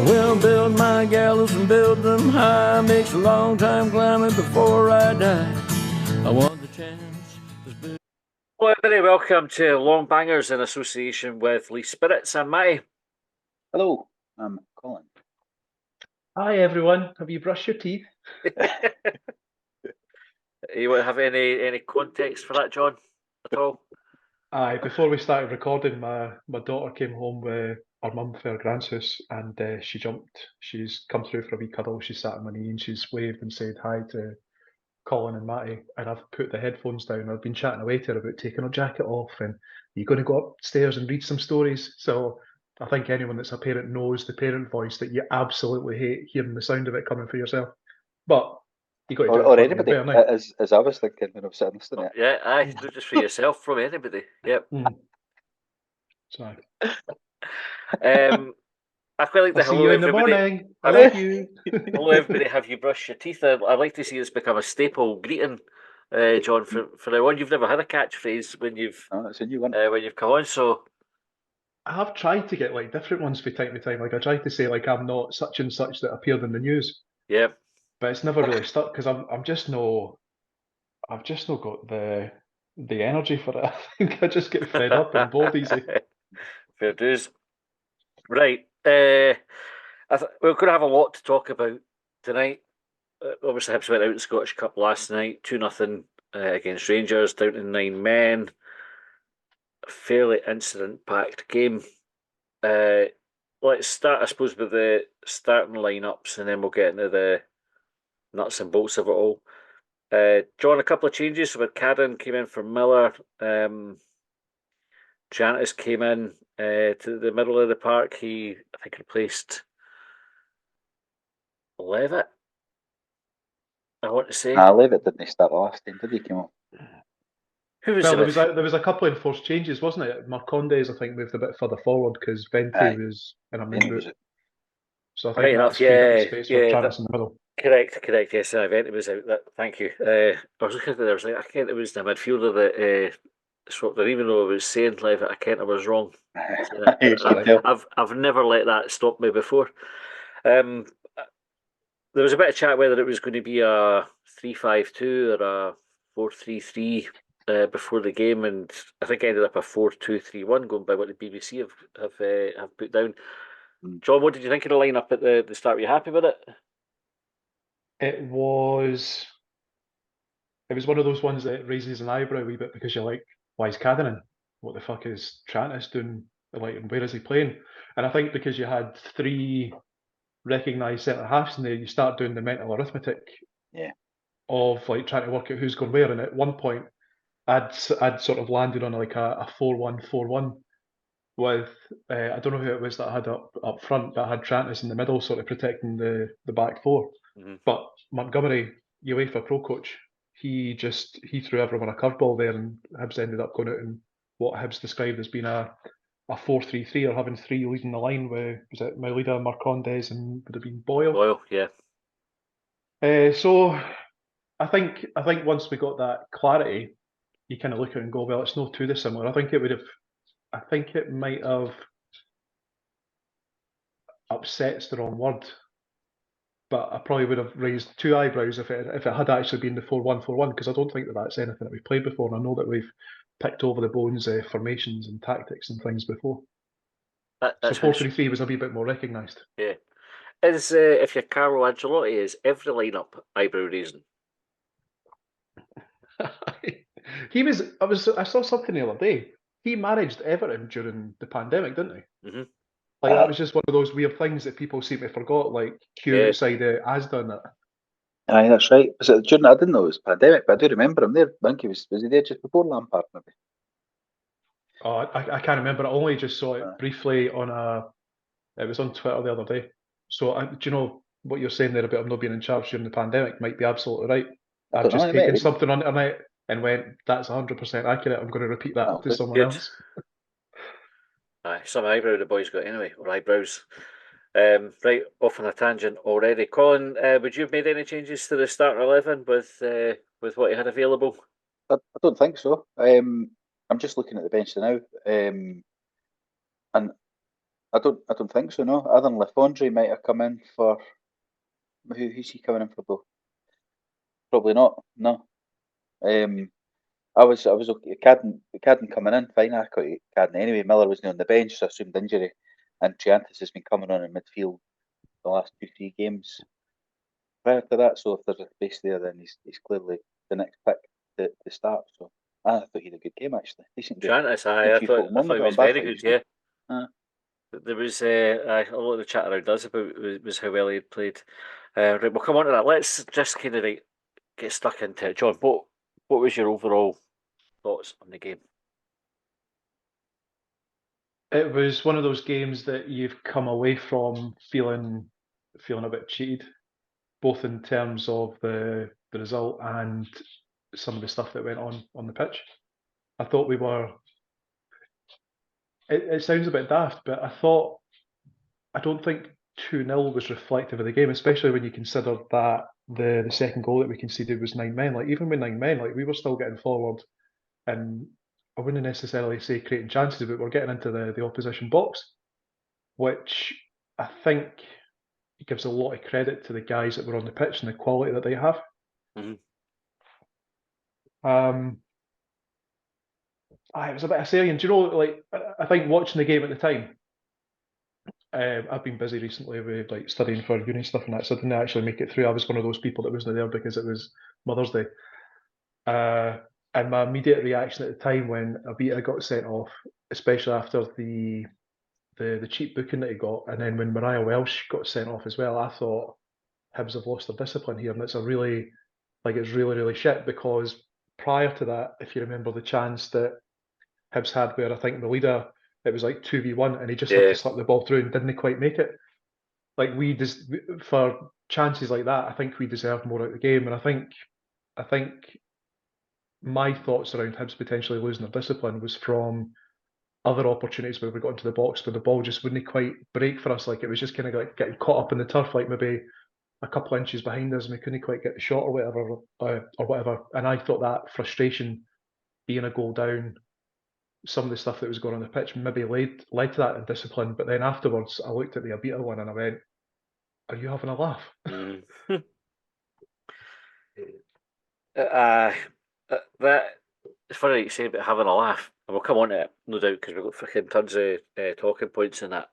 Well, build my gallows and build them high. Makes a long time climbing before I die. I want the chance. Hello, everybody. Welcome to Longbangers in association with Lee Spirits and Matty. Hello, I'm Colin. Hi, everyone. Have you brushed your teeth? You want to have any context for that, John, at all? Aye, before we started recording, my daughter came home with her mum for her grand's house, and she jumped. She's come through for a wee cuddle. She sat on my knee and she's waved and said hi to Colin and Matty. And I've put the headphones down. I've been chatting away to her about taking her jacket off and you're going to go upstairs and read some stories. So I think anyone that's a parent knows the parent voice that you absolutely hate hearing the sound of it coming for yourself. But you got to do it Or for anybody, your better now. as I was thinking when I was sitting listening to it. Yeah, aye, not just for yourself, from anybody. Yep. Sorry. I quite like the I'll see hello you in the everybody. morning. I love you. Hello everybody. Have you brushed your teeth? I'd like to see this become a staple greeting, John. For now on, you've never had a catchphrase when you've That's a new one. when you've come on. So I have tried to get like different ones from time to time. Like I tried to say like I'm not such and such that appeared in the news, yeah, but it's never really stuck because I've just not got the energy for it. I think I just get fed up and bored easy. Fair dues. Right. We're going to have a lot to talk about tonight. Obviously, Hibs went out in the Scottish Cup last night, 2-0 against Rangers, down to 9 men. A fairly incident-packed game. Let's start, I suppose, with the starting lineups, and then we'll get into the nuts and bolts of it all. John, a couple of changes. So with Cadden came in for Miller. Jantis came in to the middle of the park. He, I think, replaced Levitt. I want to say. Levitt didn't start the last time, did he? Came on. Who was Well, there was a couple of enforced changes, wasn't it? Marcondes, I think, moved a bit further forward because Vente was in a main route. So I think Right that's enough, yeah, space for Travis in the middle. Correct. Yes, Vente was out. Thank you. I was looking at it. I was like, I can't. It was the midfielder that swapped in, even though I was saying Levitt. I can't. I was wrong. I've never let that stop me before. There was a bit of chat whether it was going to be a 3-5-2 or a 4-3-3 before the game, and I think I ended up a 4-2-3-1, going by what the BBC have put down. John, what did you think of the lineup at the start? Were you happy with it? It was one of those ones that raises an eyebrow a wee bit because you're like, why is Cadden in? What the fuck is Trantis doing? Like, and where is he playing? And I think because you had 3 recognised centre halves in there, you start doing the mental arithmetic of like trying to work out who's going where. And at one point, I'd sort of landed on like a 4-1-4-1 with I don't know who it was that I had up front, but I had Trantis in the middle, sort of protecting the back 4. Mm-hmm. But Montgomery, UEFA Pro Coach, he threw everyone a curveball there, and Hibs ended up going out in what Hibs described as being a 4-3-3, or having 3 leading the line with, was it Maulida, Marcondes, and would have been Boyle? Boyle, yeah. So I think once we got that clarity, you kind of look at it and go, well, it's not too dissimilar. I think it might have, upset's the wrong word, but I probably would have raised 2 eyebrows if it had actually been the 4-1-4-1, because I don't think that's anything that we've played before, and I know that we've picked over the bones formations and tactics and things before. So 4-3-3 was a wee bit more recognised. Yeah. If you're Carlo Ancelotti, is every lineup eyebrow raising? I saw something the other day. He managed Everton during the pandemic, didn't he? Mm-hmm. Like that was just one of those weird things that people seem to forget, like queue outside Asda and that. Aye, that's right. Was it during? I didn't know it was pandemic, but I do remember him there. I think he was he there just before Lampard, maybe? Oh, I can't remember. I only just saw it briefly it was on Twitter the other day. So do you know what you're saying there about him not being in charge during the pandemic might be absolutely right. I've just taken something on the internet and went, that's 100% accurate. I'm going to repeat that to someone else. Aye, some eyebrow the boys got anyway, or eyebrows. Right, off on a tangent already. Colin, would you have made any changes to the starting 11 with what you had available? I don't think so. I'm just looking at the bench now, and I don't think so. No, other than Lafondre might have come in for. Who's he coming in for though? Probably not. No. I was okay. Cadden coming in fine. I got Cadden anyway. Miller wasn't on the bench, so I assumed injury. And Triantis has been coming on in midfield the last 2-3 games prior to that. So if there's a space there, then he's clearly the next pick to start. So I thought he had a good game actually. Decent game. Trantis, A I few thought folk moaned he about was him, but I very thought he good. was Yeah, good. there was a lot of the chat around us about was how well he had played. Right, we'll come on to that. Let's just kind of get stuck into it, John. What was your overall thoughts on the game? It was one of those games that you've come away from feeling a bit cheated, both in terms of the result and some of the stuff that went on the pitch. I thought we were. It sounds a bit daft, but I don't think 2-0 was reflective of the game, especially when you consider that the second goal that we conceded was 9 men. Like even with 9 men, like we were still getting forward, and I wouldn't necessarily say creating chances, but we're getting into the opposition box, which I think gives a lot of credit to the guys that were on the pitch and the quality that they have. Mhm. It was a bit of saying, do you know, like I think watching the game at the time, I've been busy recently with like studying for uni stuff and that, so I didn't actually make it through. I was one of those people that wasn't there because it was Mother's Day. And my immediate reaction at the time when Abita got sent off, especially after the cheap booking that he got, and then when Mariah Welsh got sent off as well, I thought Hibs have lost their discipline here, and it's really really shit because prior to that, if you remember the chance that Hibs had where I think the leader, it was like 2v1 and he just had Yeah. to slip the ball through and didn't quite make it. Like for chances like that, I think we deserve more out of the game, and I think my thoughts around Hibs potentially losing their discipline was from other opportunities where we got into the box where the ball just wouldn't quite break for us. Like it was just kind of like getting caught up in the turf, like maybe a couple of inches behind us and we couldn't quite get the shot or whatever. And I thought that frustration, being a goal down, some of the stuff that was going on the pitch maybe led to that indiscipline. But then afterwards, I looked at the Abita one and I went, "Are you having a laugh?" Mm. uh, that it's funny you say about having a laugh, and we'll come on to it, no doubt, because we've got fucking tons of talking points in that.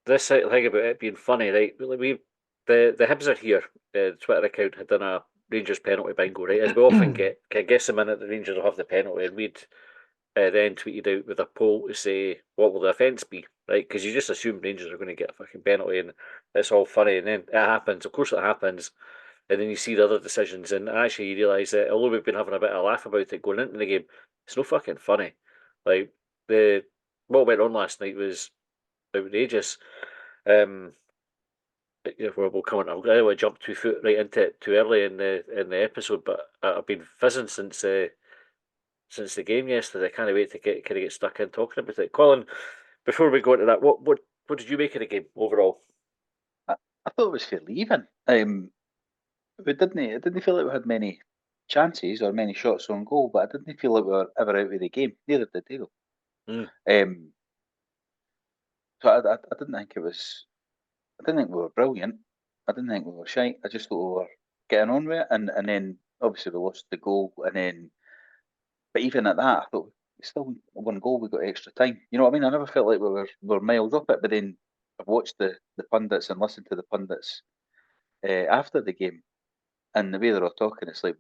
This thing about it being funny, right? The Hibs are here. The Twitter account had done a Rangers penalty bingo, right? As we often get, can guess the minute the Rangers will have the penalty, and we'd then tweeted out with a poll to say what will the offence be, right? Because you just assume Rangers are going to get a fucking penalty, and it's all funny, and then it happens. Of course, it happens, and then you see the other decisions, and actually you realise that although we've been having a bit of a laugh about it going into the game, it's no fucking funny. Like the what went on last night was outrageous. We'll come on. I don't want to jump 2 foot right into it too early in the episode, but I've been fizzing since the game yesterday. I can't wait to get stuck in talking about it. Colin, before we go into that, what did you make of the game overall? I thought it was fairly even. I didn't feel like we had many chances or many shots on goal, but I didn't feel like we were ever out of the game. Neither did they though. Mm. So I didn't think it was. I didn't think we were brilliant. I didn't think we were shite. I just thought we were getting on with it, and then obviously we lost the goal, and then. But even at that, I thought we still one goal. We got extra time. You know what I mean? I never felt like we were miles off it. But then I've watched the pundits and listened to the pundits after the game, and the way they're all talking, it's like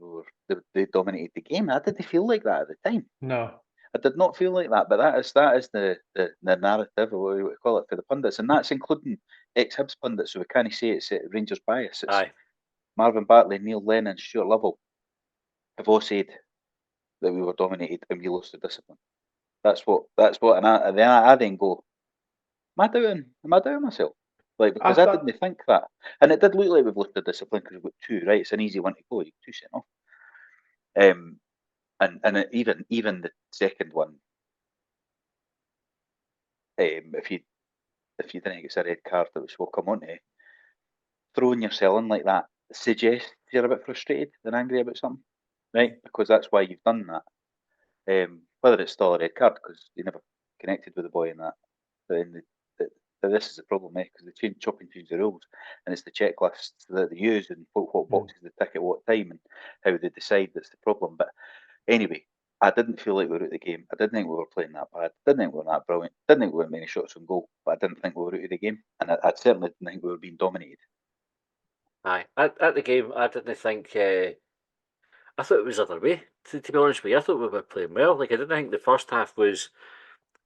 they dominated the game. I didn't feel like that at the time. No. I did not feel like that, but that is the narrative, or what you call it, for the pundits, and that's including ex-Hibs pundits, so we can't say it's Rangers bias. It's Aye. Marvin Bartley, Neil Lennon, Stuart Lovell have all said that we were dominated and we lost the discipline. That's what, and I then go, am I doubting myself? Like, because I didn't think that. And it did look like we've lost the discipline because we've got two, right? It's an easy one to go, you get two sent off. And even the second one, if you didn't get a red card, which we'll come on to, throwing yourself in like that suggests you're a bit frustrated and angry about something. right? Because that's why you've done that. Whether it's still a red card because you never connected with the boy in that. But this is the problem, because they chop and change the rules, and it's the checklists that they use and what boxes they tick at what time and how they decide that's the problem. But anyway, I didn't feel like we were out of the game. I didn't think we were playing that bad. Didn't think we were that brilliant. Didn't think we were many shots on goal. But I didn't think we were out of the game, and I certainly didn't think we were being dominated. Aye, at the game, I didn't think. I thought it was the other way. To be honest with you, I thought we were playing well. Like I didn't think the first half was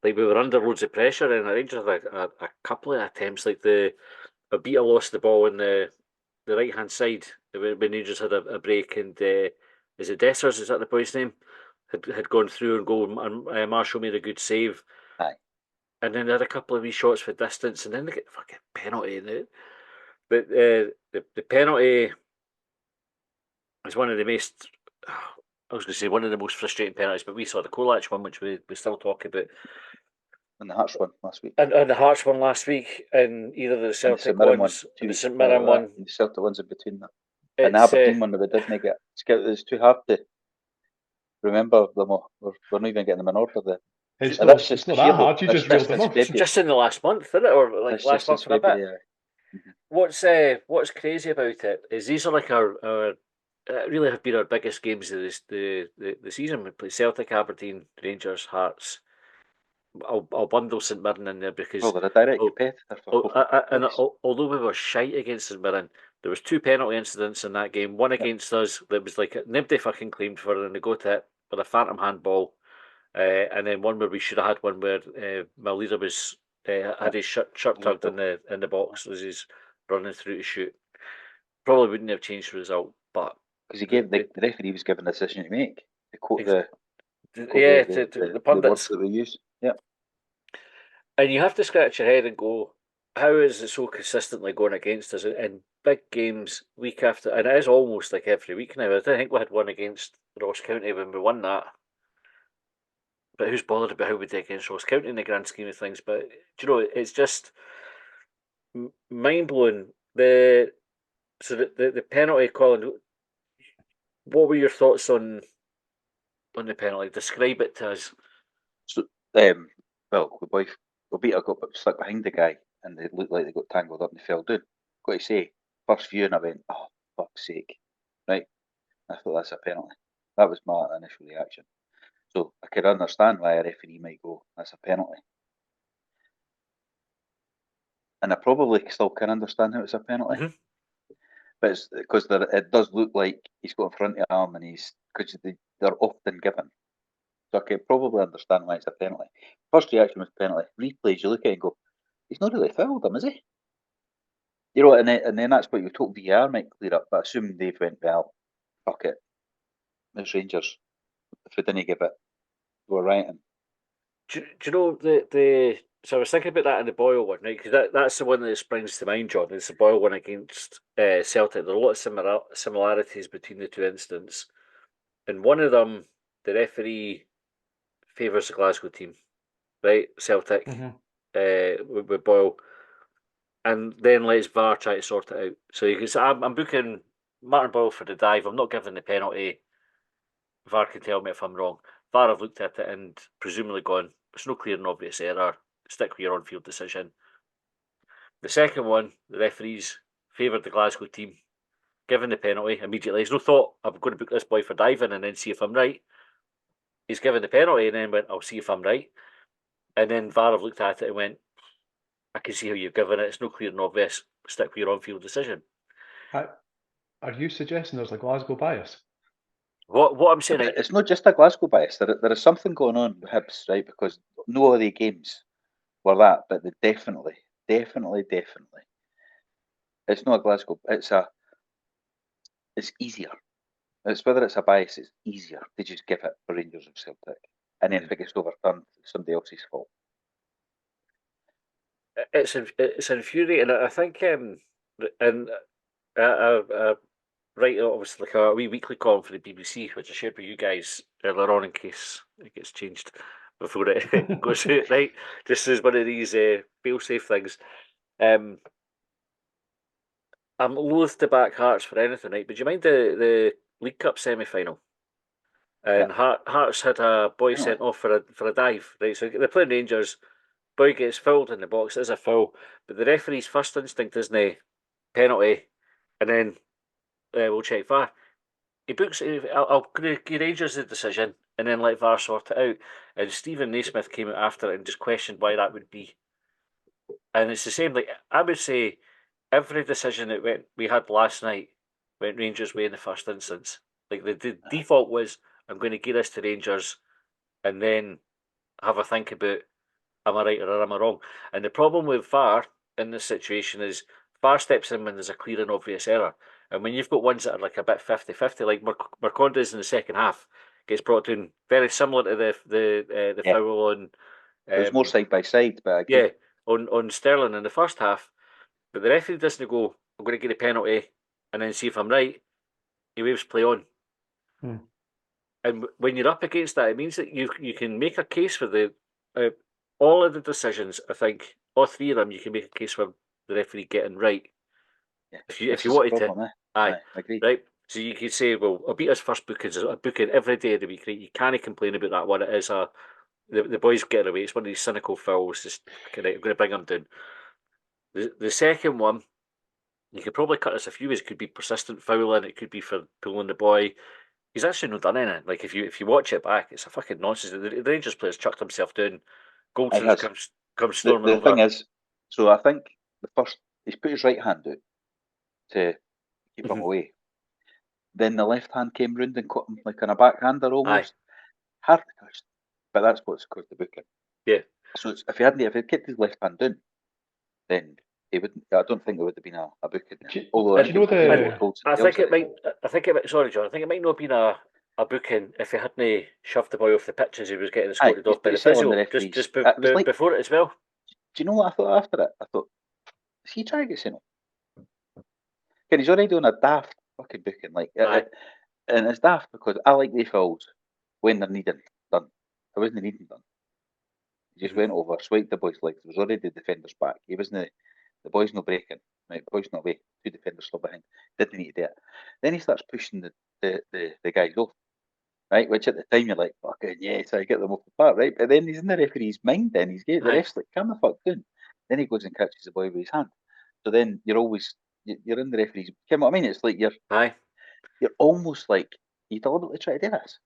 like we were under loads of pressure, and the Rangers had a couple of attempts. Like Abita lost the ball on the right hand side when Rangers had a break, and is it Dessers? Is that the boy's name? Had gone through and goal, and Marshall made a good save. Aye. And then they had a couple of wee shots for distance, and then they get the fucking penalty. But the penalty is one of the most. I was going to say one of the most frustrating penalties, but we saw the Kolach one, which we still talk about, And the Hearts one last week. and the Hearts one last week, and either the And the Celtic St Mirren ones, one, 2 and the weeks St prior to Mirren that, one. and the Celtic ones in between them. And the It's Aberdeen one that we didn't get. It's too hard to remember them all. We're not even getting them in order there. It's And not, that's it's just not that February. hard. You That's just reeled them since off. February. just in the last month, isn't it? Or like That's last just since month and a bit. February. What's crazy about it is these are like our really have been our biggest games of the season. We play Celtic, Aberdeen, Rangers, Hearts. I'll bundle St Mirren in there because Well, they're a direct oh, competitor for although we were shite against St Mirren, there was 2 penalty incidents in that game. One against us that was like nobody fucking claimed for, and they got it with a phantom handball. And then one where we should have had one where my leader was had his shirt tugged in the box as he's running through to shoot. Probably wouldn't have changed the result, but because he gave the referee was given a decision to make. To quote the the words pundits, that we use. Yeah. and you have to scratch your head and go, how is it so consistently going against us in big games week after? And it is almost like every week now. I think we had one against Ross County when we won that. But who's bothered about how we did against Ross County in the grand scheme of things? But do you know, it's just mind blowing. The penalty, Colin. What were your thoughts on the penalty? Describe it to us. So, well, the beater got stuck behind the guy, and they looked like they got tangled up and they fell down. Got to say, first view, and I went, "Oh, fuck's sake!" Right? I thought that's a penalty. That was my initial reaction. So I could understand why a referee might go, "That's a penalty," and I probably still can understand how it's a penalty. Mm-hmm. But it's because it does look like he's got in front of him, and because they're often given. So I can probably understand why it's a penalty. First reaction was penalty. Replays, you look at it and go, he's not really fouled him, is he? You know, and then that's what you told VR might clear up. But I assume they've went, well, fuck it. It's Rangers. If we didn't give it, we're right. Do you know the? So I was thinking about that in the Boyle one, right? Because that's the one that springs to mind, John. It's the Boyle one against Celtic. There are a lot of similarities between the 2 incidents. In one of them, the referee favours the Glasgow team, right? Celtic, with Boyle, and then lets VAR try to sort it out. So you can say, I'm booking Martin Boyle for the dive. I'm not giving the penalty. VAR can tell me if I'm wrong. VAR have looked at it and presumably gone, it's no clear and obvious error. Stick with your on-field decision. The second one, the referees favoured the Glasgow team, given the penalty immediately. There's no thought, I'm going to book this boy for diving and then see if I'm right. He's given the penalty and then went, I'll see if I'm right. And then VAR have looked at it and went, I can see how you've given it. It's no clear and obvious. Stick with your on-field decision. Are you suggesting there's a Glasgow bias? What I'm saying, It's not just a Glasgow bias. There is something going on with Hibs, right? Because no other games were that, but they definitely. It's not a Glasgow. It's easier. It's whether it's a bias. It's easier to just give it for Rangers or Celtic, and then if it gets overturned, it's somebody else's fault. it's infuriating. I think, and write obviously like a wee weekly column for the BBC, which I shared with you guys earlier on in case it gets changed before it goes out, right? Just as one of these fail-safe things. I'm loath to back Hearts for anything, right? But do you mind the League Cup semi-final? And Hearts had a boy sent off for a dive, right? So they're playing Rangers. Boy gets fouled in the box. It's a foul, but the referee's first instinct isn't penalty, and then we'll check VAR. He books. I'll give Rangers the decision, and then let VAR sort it out. And Stephen Naismith came out after it and just questioned why that would be. And it's the same. Like I would say, every decision that we had last night went Rangers' way in the first instance. Like the default was, I'm going to give this to Rangers, and then have a think about, am I right or am I wrong? And the problem with VAR in this situation is VAR steps in when there's a clear and obvious error. And when you've got ones that are like a bit 50-50, like Marcondes in the second half, gets brought down very similar to the foul on. It was more side by side, but on Sterling in the first half. But the referee doesn't go, I'm going to get a penalty and then see if I'm right. He waves play on. And when you're up against that, it means that you can make a case for the all of the decisions. I think all three of them, you can make a case for the referee getting right. Yeah, if you wanted problem, to, agree. Right. So you could say, well, I'll beat his first booking. A booking every day of the week. Right? You can't complain about that one. It is the boys getting away. It's one of these cynical fouls. Just I'm going to bring them down. The second one, you could probably cut this a few ways. It could be persistent fouling. It could be for pulling the boy. He's actually not done anything. Like if you watch it back, it's a fucking nonsense. The Rangers player's chucked himself down. Goldson's comes storming the over. The thing is, so I think he's put his right hand out to keep him away. Then the left hand came round and caught him like on a backhander almost. Hard to touch, but that's what's caused the booking. Yeah. So if he kept his left hand down, then he wouldn't. I don't think it would have been a booking. Although I think it might. Sorry, John. I think it might not have been a booking if he hadn't shoved the boy off the pitch as he was getting escorted off by the physio. Just before it as well. Do you know what I thought after it? I thought, is he trying to get sent off? Because he's already on a daft fucking booking, and it's daft because I like the fouls when they're needed done. I wasn't needing done. He just went over, swiped the boy's legs. There was already the defender's back. He wasn't. The boy's not breaking. Right, the boy's not away. Two defenders still behind. Didn't need to do it. Then he starts pushing the guys off. Right, which at the time you're like, fucking yes, I get them off the park, right? But then he's in the referee's mind. Then he's getting the ref's like, calm the fuck down. Then he goes and catches the boy with his hand. So then you're in the referee's. You know what I mean? It's like you're almost like you deliberately try to do this.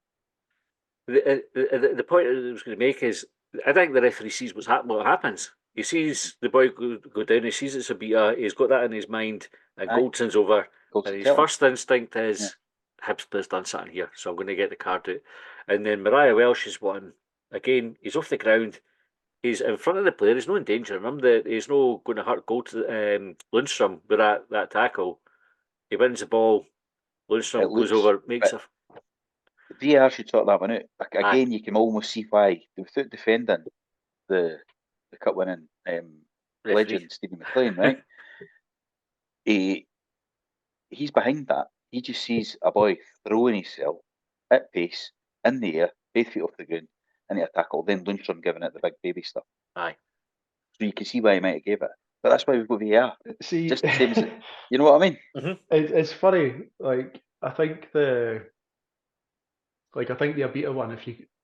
The point I was going to make is, I think the referee sees what happens. He sees the boy go down. He sees it's a beater. He's got that in his mind, and Goldson's over. And his first instinct is, Hibs player's done something here, so I'm going to get the card out. And then Mariah Welsh is one. Again, he's off the ground. He's in front of the player. He's not in danger. Remember that he's not going to hurt Lundstrom with that tackle. He wins the ball. Lundstrom goes over, makes a. VAR should sort that one out. Again, you can almost see why, without defending the cup winning legend Stephen McLean, right? He's behind that. He just sees a boy throwing himself at pace in the air, both feet off the ground, into a tackle. Then Lundstrom giving it the big baby stuff. So you can see why he might have gave it. But that's why we've got VAR. See, just the same as it. You know what I mean? Mm-hmm. It's funny. Like I think the Abita one,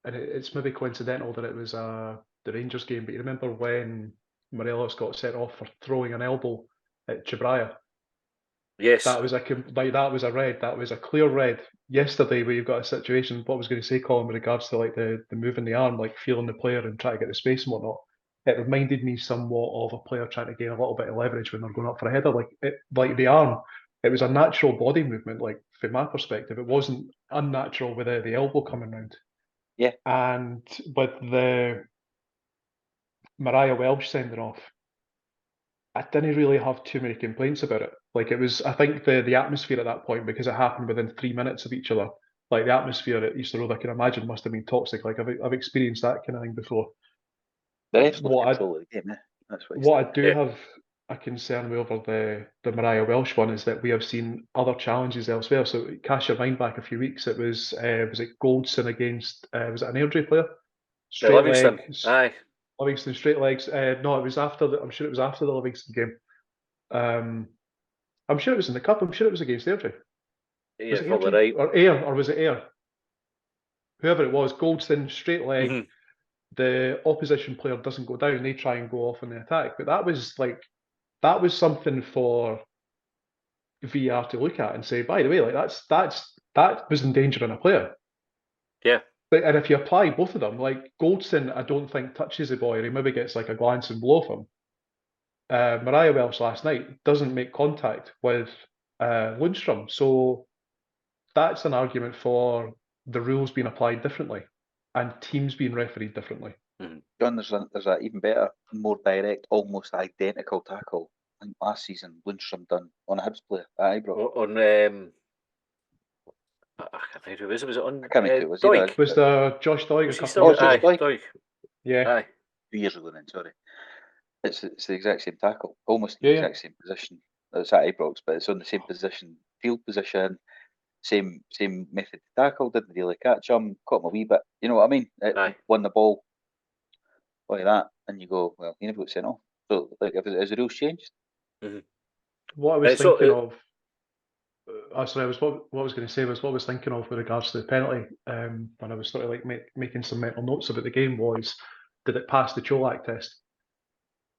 it's maybe coincidental that it was the Rangers game, but you remember when Morelos got sent off for throwing an elbow at Chabraya? Yes. That was a red. That was a clear red yesterday where you've got a situation. What I was going to say, Colin, with regards to like the moving the arm, like feeling the player and trying to get the space and whatnot. It reminded me somewhat of a player trying to gain a little bit of leverage when they're going up for a header. Like the arm, it was a natural body movement. Like from my perspective, it wasn't unnatural with the elbow coming round. Yeah. And with the Mariah Welsh sending off, I didn't really have too many complaints about it. Like it was, I think the atmosphere at that point, because it happened within 3 minutes of each other, like the atmosphere at Easter Road, I can imagine must have been toxic. Like I've experienced that kind of thing before. What I do have a concern with over the Mariah Welsh one is that we have seen other challenges elsewhere. So cast your mind back a few weeks. It was it Goldson against was it an Airdrie player? Straight Livingston. Livingston straight legs. No, it was after. I'm sure it was after the Livingston game. I'm sure it was in the cup. I'm sure it was against Airdrie. Yeah, probably right. Or was it Ayr? whoever it was, Goldson, straight leg, Mhm. the opposition player doesn't go down, they try and go off on the attack. But that was something for VR to look at and say, by the way, like that was endangering a player. Yeah. And if you apply both of them, like Goldson, I don't think touches the boy. He maybe gets like a glance and blow from him. Mariah Welsh last night doesn't make contact with Lundstrom, so that's an argument for the rules being applied differently and teams being refereed differently. John, there's a even better, more direct, almost identical tackle. I think last season Lundstrom done on a Hibs player at Ibrox. On I can't think who it was. Was it on I can't remember who it was either. Doig? Was there Josh Doig Was a he couple still? of years Josh Aye, ago? Doig? Doig. Yeah. Aye. 2 years ago then, sorry. It's the exact same tackle, almost the Yeah, exact same position. It's at Ibrox, but it's on the same position, field position, same method to tackle. Didn't really catch him, caught him a wee bit. You know what I mean? It Aye. won the ball like that, and you go, well, he never got sent off. So, like, has the rules changed? What I was So, thinking of, sorry, what I was going to say was what I was thinking of with regards to the penalty, when I was sort of like making some mental notes about the game was, did it pass the Cholak test?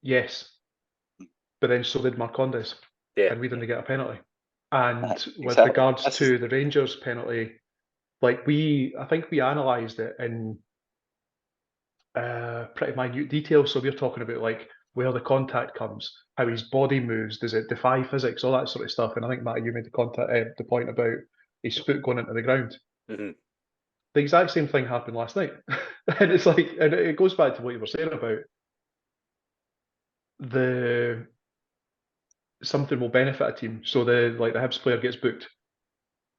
Yes, but then so did Marcondes, Yeah. and we didn't get a penalty. And with Exactly. regards That's to the Rangers penalty, like I think we analysed it in pretty minute detail. So we're talking about like where the contact comes, how his body moves, does it defy physics, all that sort of stuff. And I think Matt, you made the point about his foot going into the ground. Mhm. The exact same thing happened last night, and it's like, and it goes back to what you were saying about the something will benefit a team. So the Hibs player gets booked,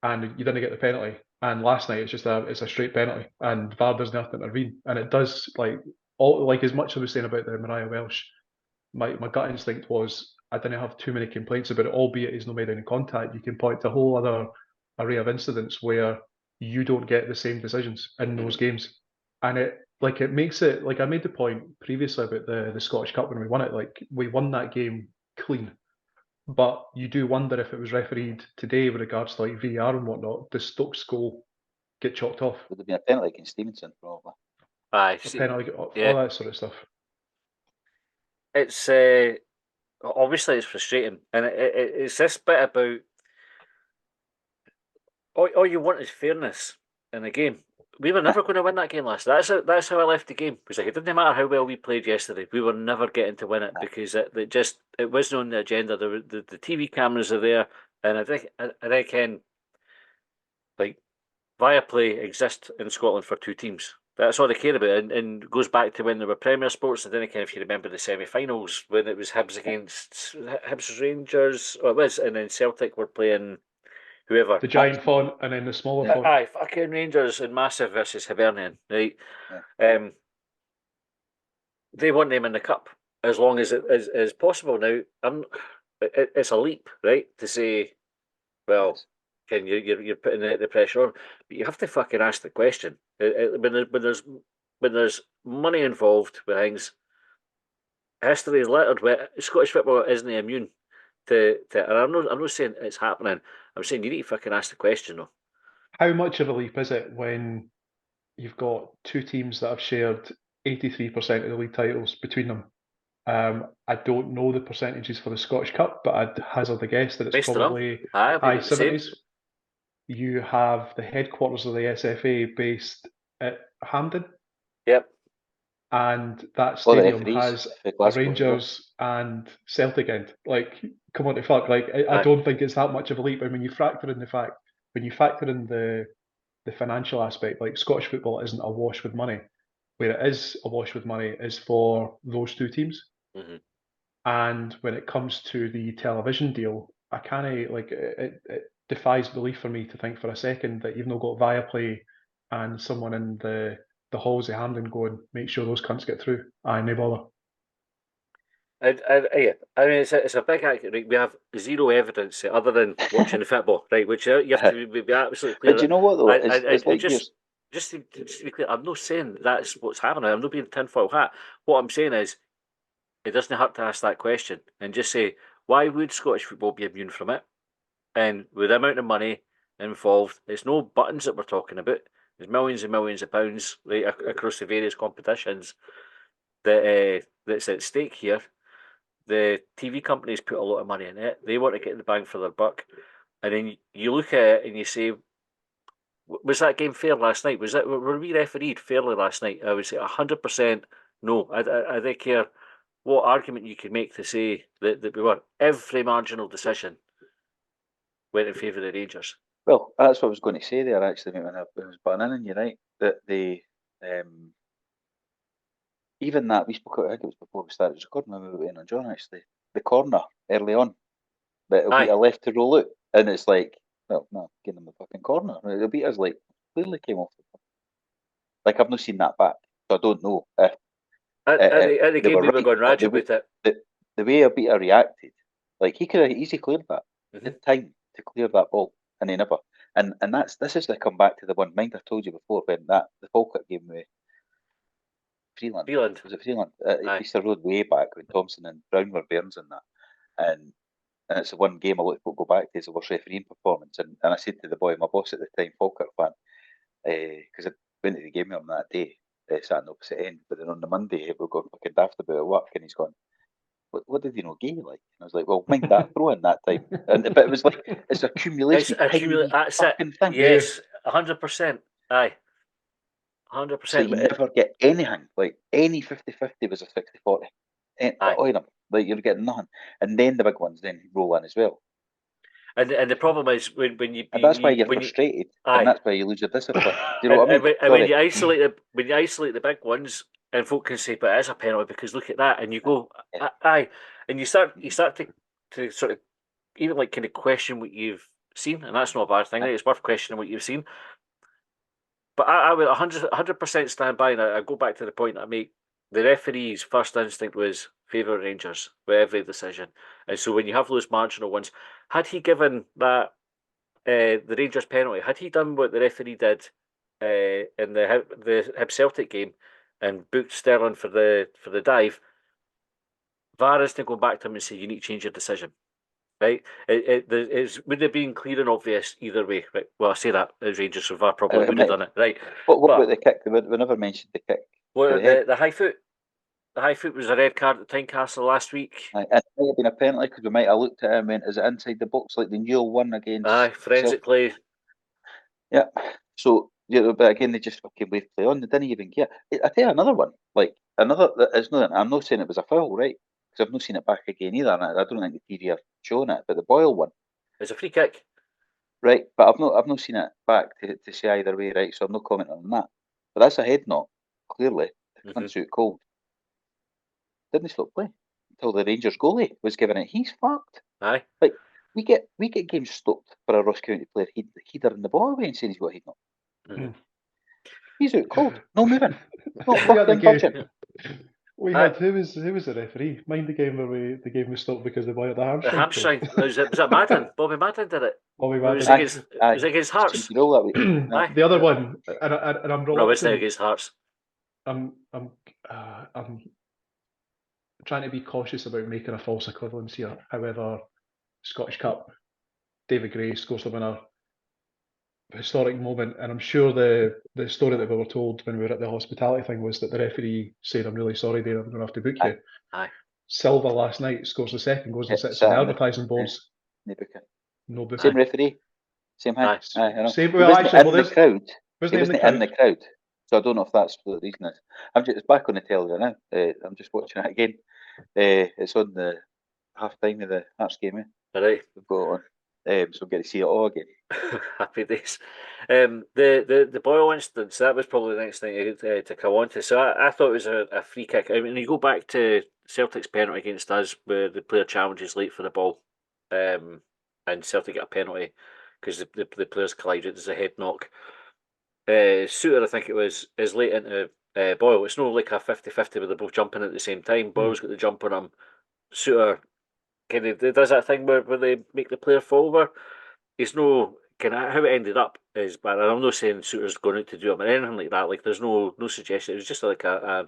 and you didn't get the penalty. And last night it's a straight penalty, and VAR doesn't have to intervene, and it does like as much as I was saying about the Mariah Welsh. My gut instinct was I didn't have too many complaints about it, albeit he's not made any contact. You can point to a whole other array of incidents where you don't get the same decisions in those games, and it makes it like I made the point previously about the Scottish Cup when we won it. Like we won that game clean, but you do wonder if it was refereed today with regards to like VAR and whatnot, does Stokes goal get chalked off? would have been a penalty against Stevenson, probably. Aye. A penalty, all yeah. that sort of stuff. It's obviously it's frustrating, and it's this bit about all you want is fairness in a game. We were never going to win that game last. That's how I left the game. Because like, it didn't matter how well we played yesterday. We were never getting to win it because it wasn't on the agenda. The TV cameras are there, and I reckon like Viaplay exists in Scotland for two teams. That's all they care about, and goes back to when there were Premier Sports. I don't know if you remember the semi-finals when it was Hibs against Hibs Rangers, or it was, and then Celtic were playing whoever. The giant font and then the smaller font. Aye, fucking Rangers and Massive versus Hibernian, right? Yeah. They want them in the cup as long as it is possible. Now, it's a leap, right, to say, well, Ken, you're putting the pressure on, but you have to fucking ask the question when there's money involved with things. History is littered with Scottish football isn't immune to and I'm not saying it's happening. I'm saying you need to fucking ask the question though. How much of a leap is it when you've got two teams that have shared 83% of the league titles between them? I don't know the percentages for the Scottish Cup, but I'd hazard a guess that it's probably high 70s. You have the headquarters of the SFA based at Hampden. Yep. And that stadium has a Rangers well. and Celtic end. Like, come on to fuck. Like, I don't think it's that much of a leap. I mean, when you factor in the financial aspect, like Scottish football isn't awash with money. Where it is awash with money is for those two teams. Mm-hmm. And when it comes to the television deal, I can't like it defies belief for me to think for a second that you've not got Viaplay and someone in the halls of Hampden going, make sure those cunts get through. Aye, no bother. Yeah, I mean it's a big act. Right? We have zero evidence other than watching the football, right? Which you have to be absolutely clear. But do you know what though? It's like just to be clear, I'm not saying that's what's happening. I'm not being tinfoil hat. What I'm saying is, it doesn't hurt to ask that question and just say, why would Scottish football be immune from it? And with the amount of money involved, it's no buttons that we're talking about. There's millions and millions of pounds right across the various competitions that's at stake here. The TV companies put a lot of money in it. They want to get the bang for their buck. And then you look at it and you say, was that game fair last night? Were we refereed fairly last night? I would say 100% no. I don't care what argument you could make to say that we were. Every marginal decision went in favour of the Rangers. Well, that's what I was going to say there, actually, when I was butting in, and you're right, that even that, we spoke about, I think it was before we started recording, when we were waiting on John, actually, the corner early on, that it'll be a left to roll out, and it's like, well, no, give them the fucking corner. It'll beat us, like, clearly came off the corner. Like, I've not seen that back, so I don't know if at the game we were going ratchet with it. The way Abita reacted, like, he could have easily cleared that. He had time to clear that ball, and he never. And this is to come back to the one mind I told you before, when the Falkirk game with Freeland. Was it Freeland? Easter Road, way back when Thompson and Brown were Burns in that. And it's the one game I look to go back to as the worst refereeing performance. And I said to the boy, my boss at the time, Falkirk fan, because I went to the game with him that day, sat on the opposite end. But then on the Monday, we were going fucking daft about it work, and he's gone, what did you know gay like? And I was like, well, mind that throw in that time. But it was like, it's accumulation. That's it. Thing. Yes, 100%. Aye. 100%. So you never get anything. Like, any 50-50 was a 60-40. Like, you're getting nothing. And then the big ones then roll in as well. And the problem is when you... And that's why you're frustrated. And that's why you lose your discipline. Do you know what I mean? And when you isolate the big ones, and folk can say, but it is a penalty because look at that, and you go, aye. And you start to sort of even like kind of question what you've seen, and that's not a bad thing. It's worth questioning what you've seen. But I would 100% stand by, and I go back to the point I make. The referee's first instinct was favour Rangers with every decision. And so when you have those marginal ones, had he given that the Rangers penalty, had he done what the referee did in the Hibs Celtic game and booked Sterling for the dive, VAR isn't going back to him and say you need to change your decision. Right? It would have been clear and obvious either way. Right? Well, I say that as Rangers, so VAR probably would have done it. Right? What about the kick? We never mentioned the kick. The high foot. The high foot was a red card at Tynecastle last week. And it might have been a penalty because we might have looked at it and went, is it inside the box like the Newell one against... forensically. Yeah. So, but again, they just fucking waved play on. They didn't even care. I tell you another one. Like, I'm not saying it was a foul, right? Because I've not seen it back again either. And I don't think the TV are showing it. But the Boyle one. It's a free kick. Right. But I've not seen it back to say either way, right? So I'm not commenting on that. But that's a head knock, clearly. The cunt's out cold. Didn't stop play until the Rangers goalie was giving it. He's fucked. Aye. Like, we get games stopped for a Ross County player header in the ball away and saying he's got a head knock. He's out cold. No moving. Not fucking budging. We had who was the referee? Mind the game where the game was stopped because the boy at the hamstring. The hamstring. Was that Madden? Bobby Madden did it. Bobby Madden. Was it against Hearts? The other one, and I'm reluctant. No, it's not against Hearts. I'm trying to be cautious about making a false equivalence here. However, Scottish Cup, David Gray scores the winner. Historic moment, and I'm sure the story that we were told when we were at the hospitality thing was that the referee said, "I'm really sorry, Dave, I'm going to have to book you." Aye. Silva last night scores the second, goes and sits in the advertising boards. No booking. Same referee, same height. Same. Well, actually, the crowd. He wasn't in the crowd, so I don't know if that's what the reason is. It's back on the telly now. I'm just watching it again. It's on the half time of the Hearts game. Right. We've got it on. So we get to see it all again. Happy days. The Boyle instance, that was probably the next thing to come on to. So I thought it was a free kick. I mean, you go back to Celtic's penalty against us, where the player challenges late for the ball, and Celtic get a penalty because the players collided. There's a head knock. Suter, I think it was, is late into Boyle. It's not like a 50-50 where they're both jumping at the same time. Boyle's got the jump on him. Suter kind of does that thing where they make the player fall over. It's no kind of how it ended up is bad. And I'm not saying Suter's going out to do him or anything like that. Like, there's no suggestion. It was just like an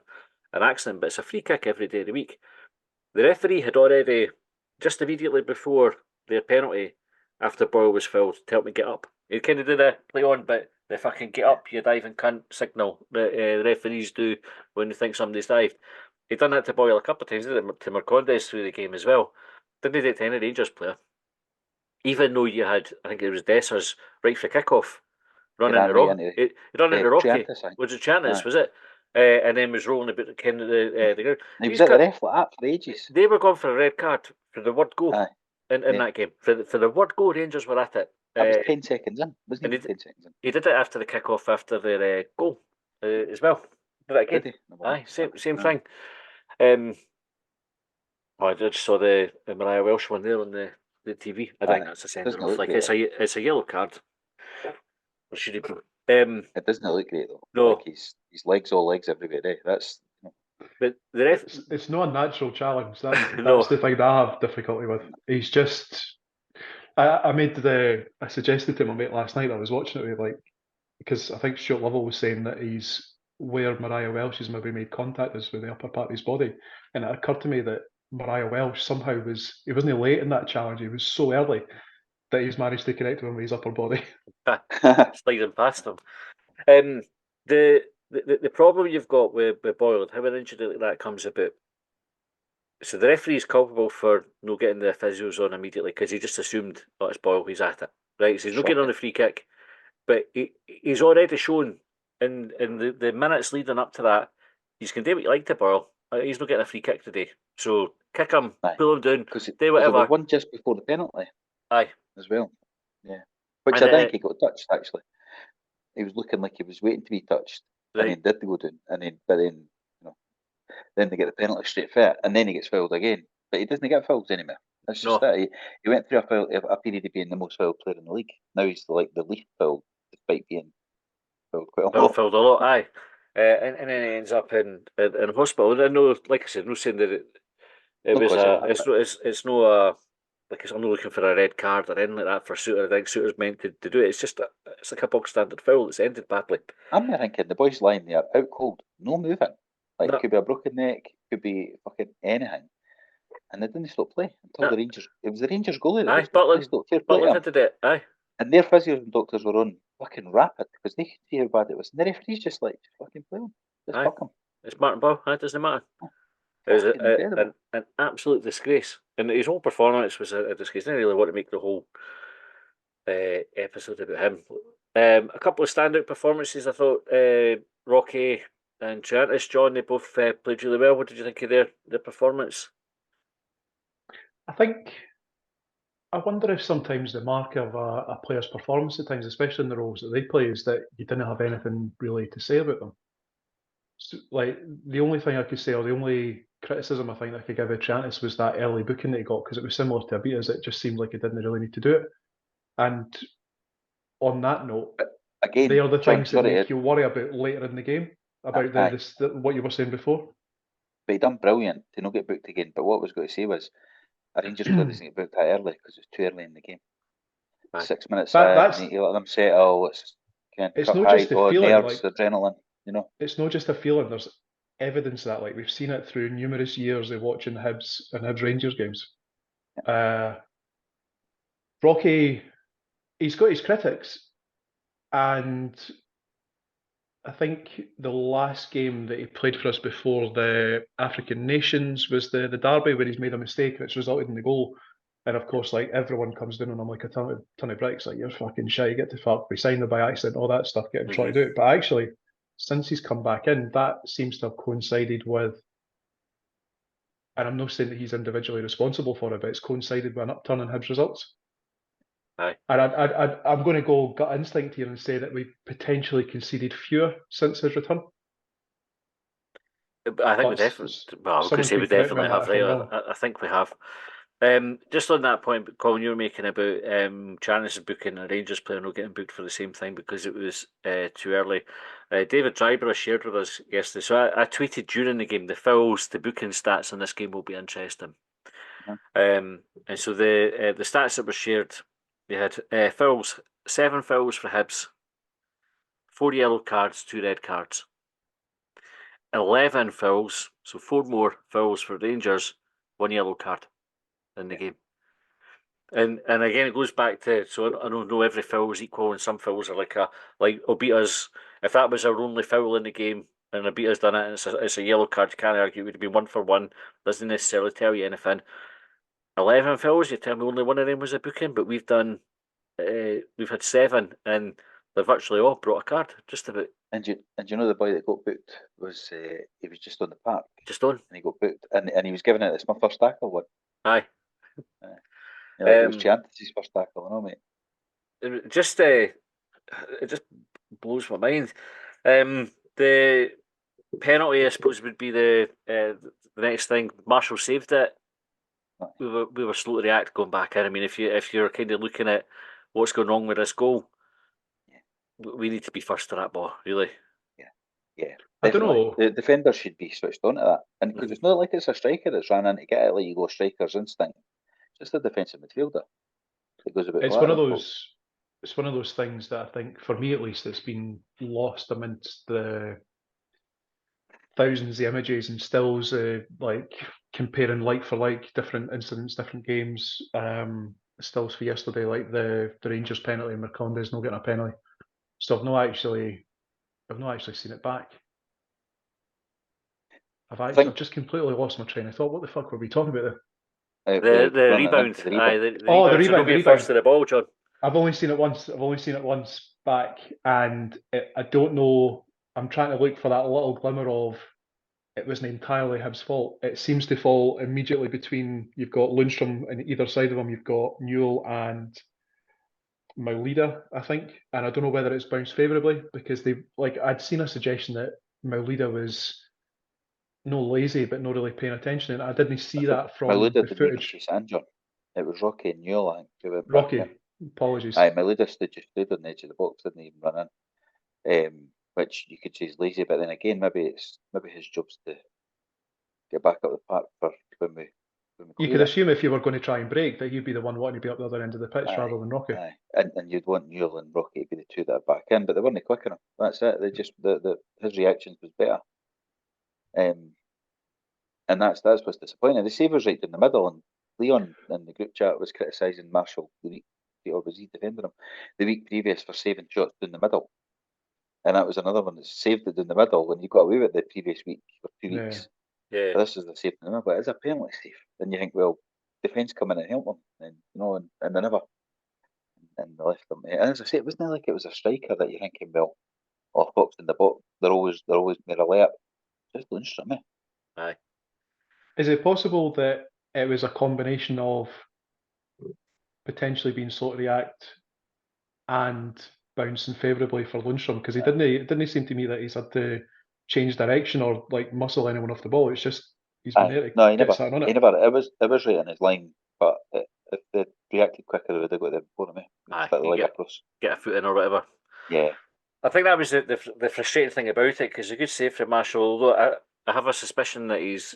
accident. But it's a free kick every day of the week. The referee had already, just immediately before their penalty, after Boyle was fouled, to help me get up. He kind of did a play on, but The fucking get up, you diving cunt signal that the referees do when they think somebody's dived. He done that to Boyle a couple of times, did it to Marcondes through the game as well. Didn't he do it to any Rangers player? Even though you had, I think it was Dessers right for kick-off, running ran into right Rocky. into He ran into Rocky. Triantis, aye. Was it Triantis, Aye. was it? And then was rolling about the ground. He was These at the guys, ref like that for ages. they were going for a red card for the word go Aye. in Yeah. that game. For the word go, Rangers were at it. That was 10 seconds in, wasn't and it? 10 seconds in. He did it after the kick-off, after their goal as well. Did it again. Did he? No, Aye, same aye. thing. I just saw the Mariah Welsh one there on the TV. I think Aye. that's a send Doesn't off. look Like great, it's a yellow card. Or should it be? It doesn't look great though. No. Like his legs all legs everywhere. That's But the ref, It's not a natural challenge. That's No. the thing that I have difficulty with. He's just. I suggested to my mate last night. I was watching it with like, because I think Stuart Lovell was saying that he's where Mariah Welsh has maybe made contact is with the upper part of his body, and it occurred to me that Mariah Welsh somehow he wasn't late in that challenge. He was so early that he's managed to connect with him with his upper body. sliding past him. The problem you've got with Boyle, how an injury like that comes about. So the referee is culpable for not getting the physios on immediately because he just assumed, oh, it's Boyle, he's at it. Right, so he's not getting on the free kick. But he's already shown in the minutes leading up to that, he's can do what you like to Boyle. He's not getting a free kick today. So kick him, Aye. pull him down, because do there whatever. was one just before the penalty Aye. as well. Yeah, which And, I think he got touched actually. He was looking like he was waiting to be touched, and Right. he did go down, but then then they get the penalty straight fit, and then he gets fouled again. But he doesn't get fouls anymore. That's just No. that he went through a period of being the most fouled player in the league. Now he's like the least fouled, despite being fouled quite a Well, lot. filled a lot, aye. And then he ends up in hospital. And I know, like I said, no saying that it No, was cause a. It's no a. Like I'm not looking for a red card or anything like that for Suter. I think Suter's meant to do it. It's just it's like a bog standard foul. It's ended badly. I'm there thinking the boy's lying there out cold, no moving. Like No. could be a broken neck, could be fucking anything. And they didn't stop play until No. the Rangers. It was the Rangers goalie that Aye, was fair play to Butland him. had to do it. Aye. And their physios and doctors were on fucking rapid because they could see how bad it was. And the referee's just like, fucking play him. Just Aye. fuck him. It's Martin Bow. It doesn't matter. It was Fucking incredible. an absolute disgrace. And his whole performance was a disgrace. I didn't really want to make the whole episode about him. A couple of standout performances, I thought. Rocky and Triantis, John, they both played really well. What did you think of their performance? I wonder if sometimes the mark of a player's performance at times, especially in the roles that they play, is that you didn't have anything really to say about them. So, like, the only thing I could say, or the only criticism I think I could give of Triantis was that early booking that he got, because it was similar to Abita's. It just seemed like he didn't really need to do it. And on that note, Again, they are the John, things that make you worry about later in the game, about what you were saying before. But he done brilliant to not get booked again. But what I was going to say was, a Rangers player doesn't get booked that early because it's too early in the game. Aye. 6 minutes That's- in, you let them settle. It's It's not just the feeling, nerves, like- adrenaline. You know, It's not just a feeling, there's evidence of that. Like, we've seen it through numerous years of watching Hibs and Hibs Rangers games. Rocky, he's got his critics, and I think the last game that he played for us before the African Nations was the derby where he's made a mistake and it's resulted in the goal. And of course, like, everyone comes down on him like a ton of bricks, like, you're fucking shy, get the fuck, we signed him by accident, all that stuff, get him trying to do it. But actually, since he's come back in, that seems to have coincided with, and I'm not saying that he's individually responsible for it, but it's coincided with an upturn in Hibs results. Aye. And I'm going to go gut instinct here and say that we've potentially conceded fewer since his return. I think we But definitely. Well, I was going to someone say we can correct me definitely on have. that if I'm Right, wrong. I think we have. Just on that point, Colin, you were making about Chanis booking a Rangers player not getting booked for the same thing because it was too early. David Dryborough shared with us yesterday. So I tweeted during the game, the fouls, the booking stats in this game will be interesting. And so the stats that were shared, they had fouls, 7 fouls for Hibs, 4 yellow cards, 2 red cards. 11 fouls, so 4 more fouls for Rangers, 1 yellow card in the game. And again, it goes back to, so I don't know every foul is equal, and some fouls are like Obita's. If that was our only foul in the game, and Obita's done it, and it's a yellow card, you can't argue it would have been 1-for-1. Doesn't necessarily tell you anything. 11 fouls, you tell me only one of them was a booking, but we've had 7, and they've virtually all brought a card, just about. And you know the boy that got booked was he was just on the park Just on. and he got booked and he was giving it. It's my first tackle one. Aye. It was Chiantis' first tackle, I know, mate. It just blows my mind. The penalty, I suppose, would be the next thing. Marshall saved it. We were slow to react going back in. I mean, if you're kind of looking at what's going wrong with this goal, we need to be first to that ball, really. Yeah. I don't know. The defenders should be switched on to that, and because it's not like it's a striker that's ran in to get it, like you go striker's instinct. It's just a defensive midfielder that goes about. It's one of those. It's one of those things that I think, for me at least, it's been lost amidst the thousands of images and stills, like comparing like for like different incidents, different games. Stills for yesterday, like the Rangers penalty, Merconde's not getting a penalty. So I've not actually seen it back. I've just completely lost my train of thought. What the fuck were we talking about there? The rebound. The rebound. The rebound. The first to the ball, John. I've only seen it once back, and I don't know. I'm trying to look for that little glimmer of it wasn't entirely Hibs' fault. It seems to fall immediately between, you've got Lundstrom and either side of him, you've got Newell and Maulida, I think, and I don't know whether it's bounced favourably because I'd seen a suggestion that Maulida was no lazy but not really paying attention, and I didn't see that from Maulida the footage. It was Rocky and Newell, I think, who went Rocky, back in. Apologies. Aye, Maulida stood on the edge of the box, didn't even run in. Which you could say is lazy, but then again, maybe his job's to get back up the park for when we You could assume if you were going to try and break that he'd be the one wanting to be up the other end of the pitch rather than Rocky. Aye. And you'd want Newell and Rocky to be the two that are back in, but they weren't quick enough. That's it. They just his reactions was better. And that's what's disappointing. The save was right in the middle, and Leon in the group chat was criticising Marshall the week, or was he defending him the week previous for saving shots down the middle. And that was another one that saved it in the middle when you got away with it the previous week for 2 weeks. Yeah. But this is the save in the middle, but it's a penalty save. Then you think, well, defence come in and help them, and and they never, and they left them. And as I say, it wasn't like it was a striker that you're thinking, well, Fox in the box, they're always more alert. Just Lundstrom, Aye. Is it possible that it was a combination of potentially being slow to react and bouncing favourably for Lundstrom, because it didn't seem to me that he's had to change direction or like muscle anyone off the ball. It's just he's been there to get something on it. He never. It was right in his line, but if they reacted quicker, they would have got there before him. Get a foot in or whatever. Yeah, I think that was the frustrating thing about it, because a good save from Marshall. Although I have a suspicion that his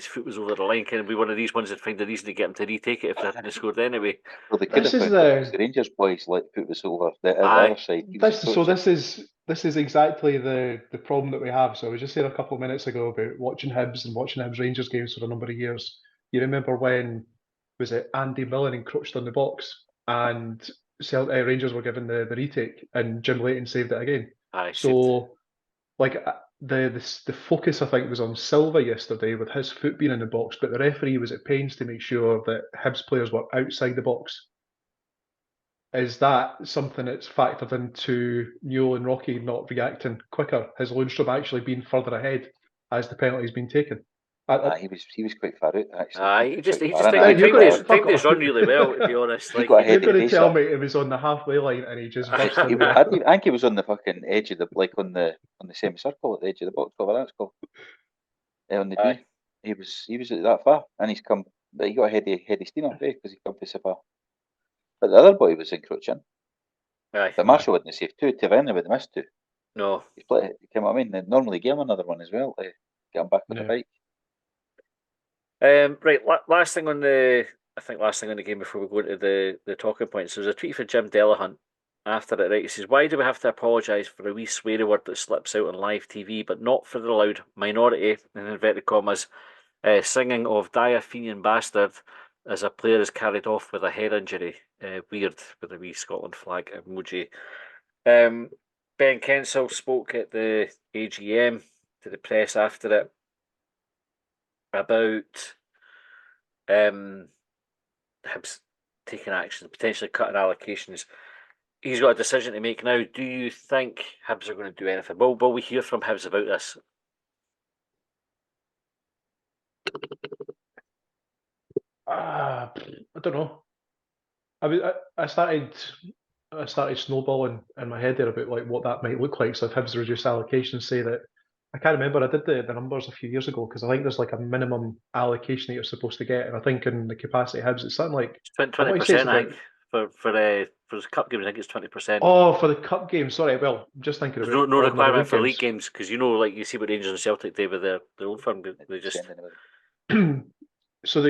foot was over the line. Can be one of these ones that find a reason to get him to retake it if they hadn't scored anyway. Well, they could have found the Rangers boys let foot was over the other side. This is exactly the problem that we have. So I was just saying a couple of minutes ago about watching Hibs and watching Hibs Rangers games for a number of years. You remember when was it Andy Millen encroached on the box and Rangers were given the retake and Jim Leighton saved it again. So the focus, I think, was on Silva yesterday with his foot being in the box, but the referee was at pains to make sure that Hibs players were outside the box. Is that something that's factored into Newell and Rocky not reacting quicker? Has Lundstrom actually been further ahead as the penalty's been taken? He was quite far out, actually. He just timed his run really well, to be honest. You're going to tell me it was on the halfway line and he just burst in there. I think he was on the fucking edge of on the semicircle at the edge of the box, whatever that's called. On the D. He was that far, and he got a heady steam off because he come to Sipa. But the other boy was encroaching. But Marshall wouldn't have saved two. Taverna would have missed two. No. He came. I mean, they normally give him another one as well to get him back on the bike. Right, last thing on the game before we go into the talking points. There was a tweet for Jim Delahunt after it. Right, he says, "Why do we have to apologise for a wee sweary word that slips out on live TV, but not for the loud minority in inverted commas singing of 'Die Fenian bastard' as a player is carried off with a head injury. Weird with a wee Scotland flag emoji. Ben Kensell spoke at the AGM to the press after it about Hibs taking action, potentially cutting allocations. He's got a decision to make now. Do you think Hibs are going to do anything? Will we hear from Hibs about this? I don't know. I started snowballing in my head there about like what that might look like. So if Hibs reduce allocations, say that I can't remember. I did the numbers a few years ago because I think there's like a minimum allocation that you're supposed to get, and I think in the capacity of Hibs, it's something like I want to say it's 20%, I about. think. For the cup games, I think it's 20%. Oh, for the cup game. Sorry, well, I'm just thinking There's about no ordinary requirement league for league games. games because like you see what Rangers and Celtic do with their old firm. They just Send anybody. So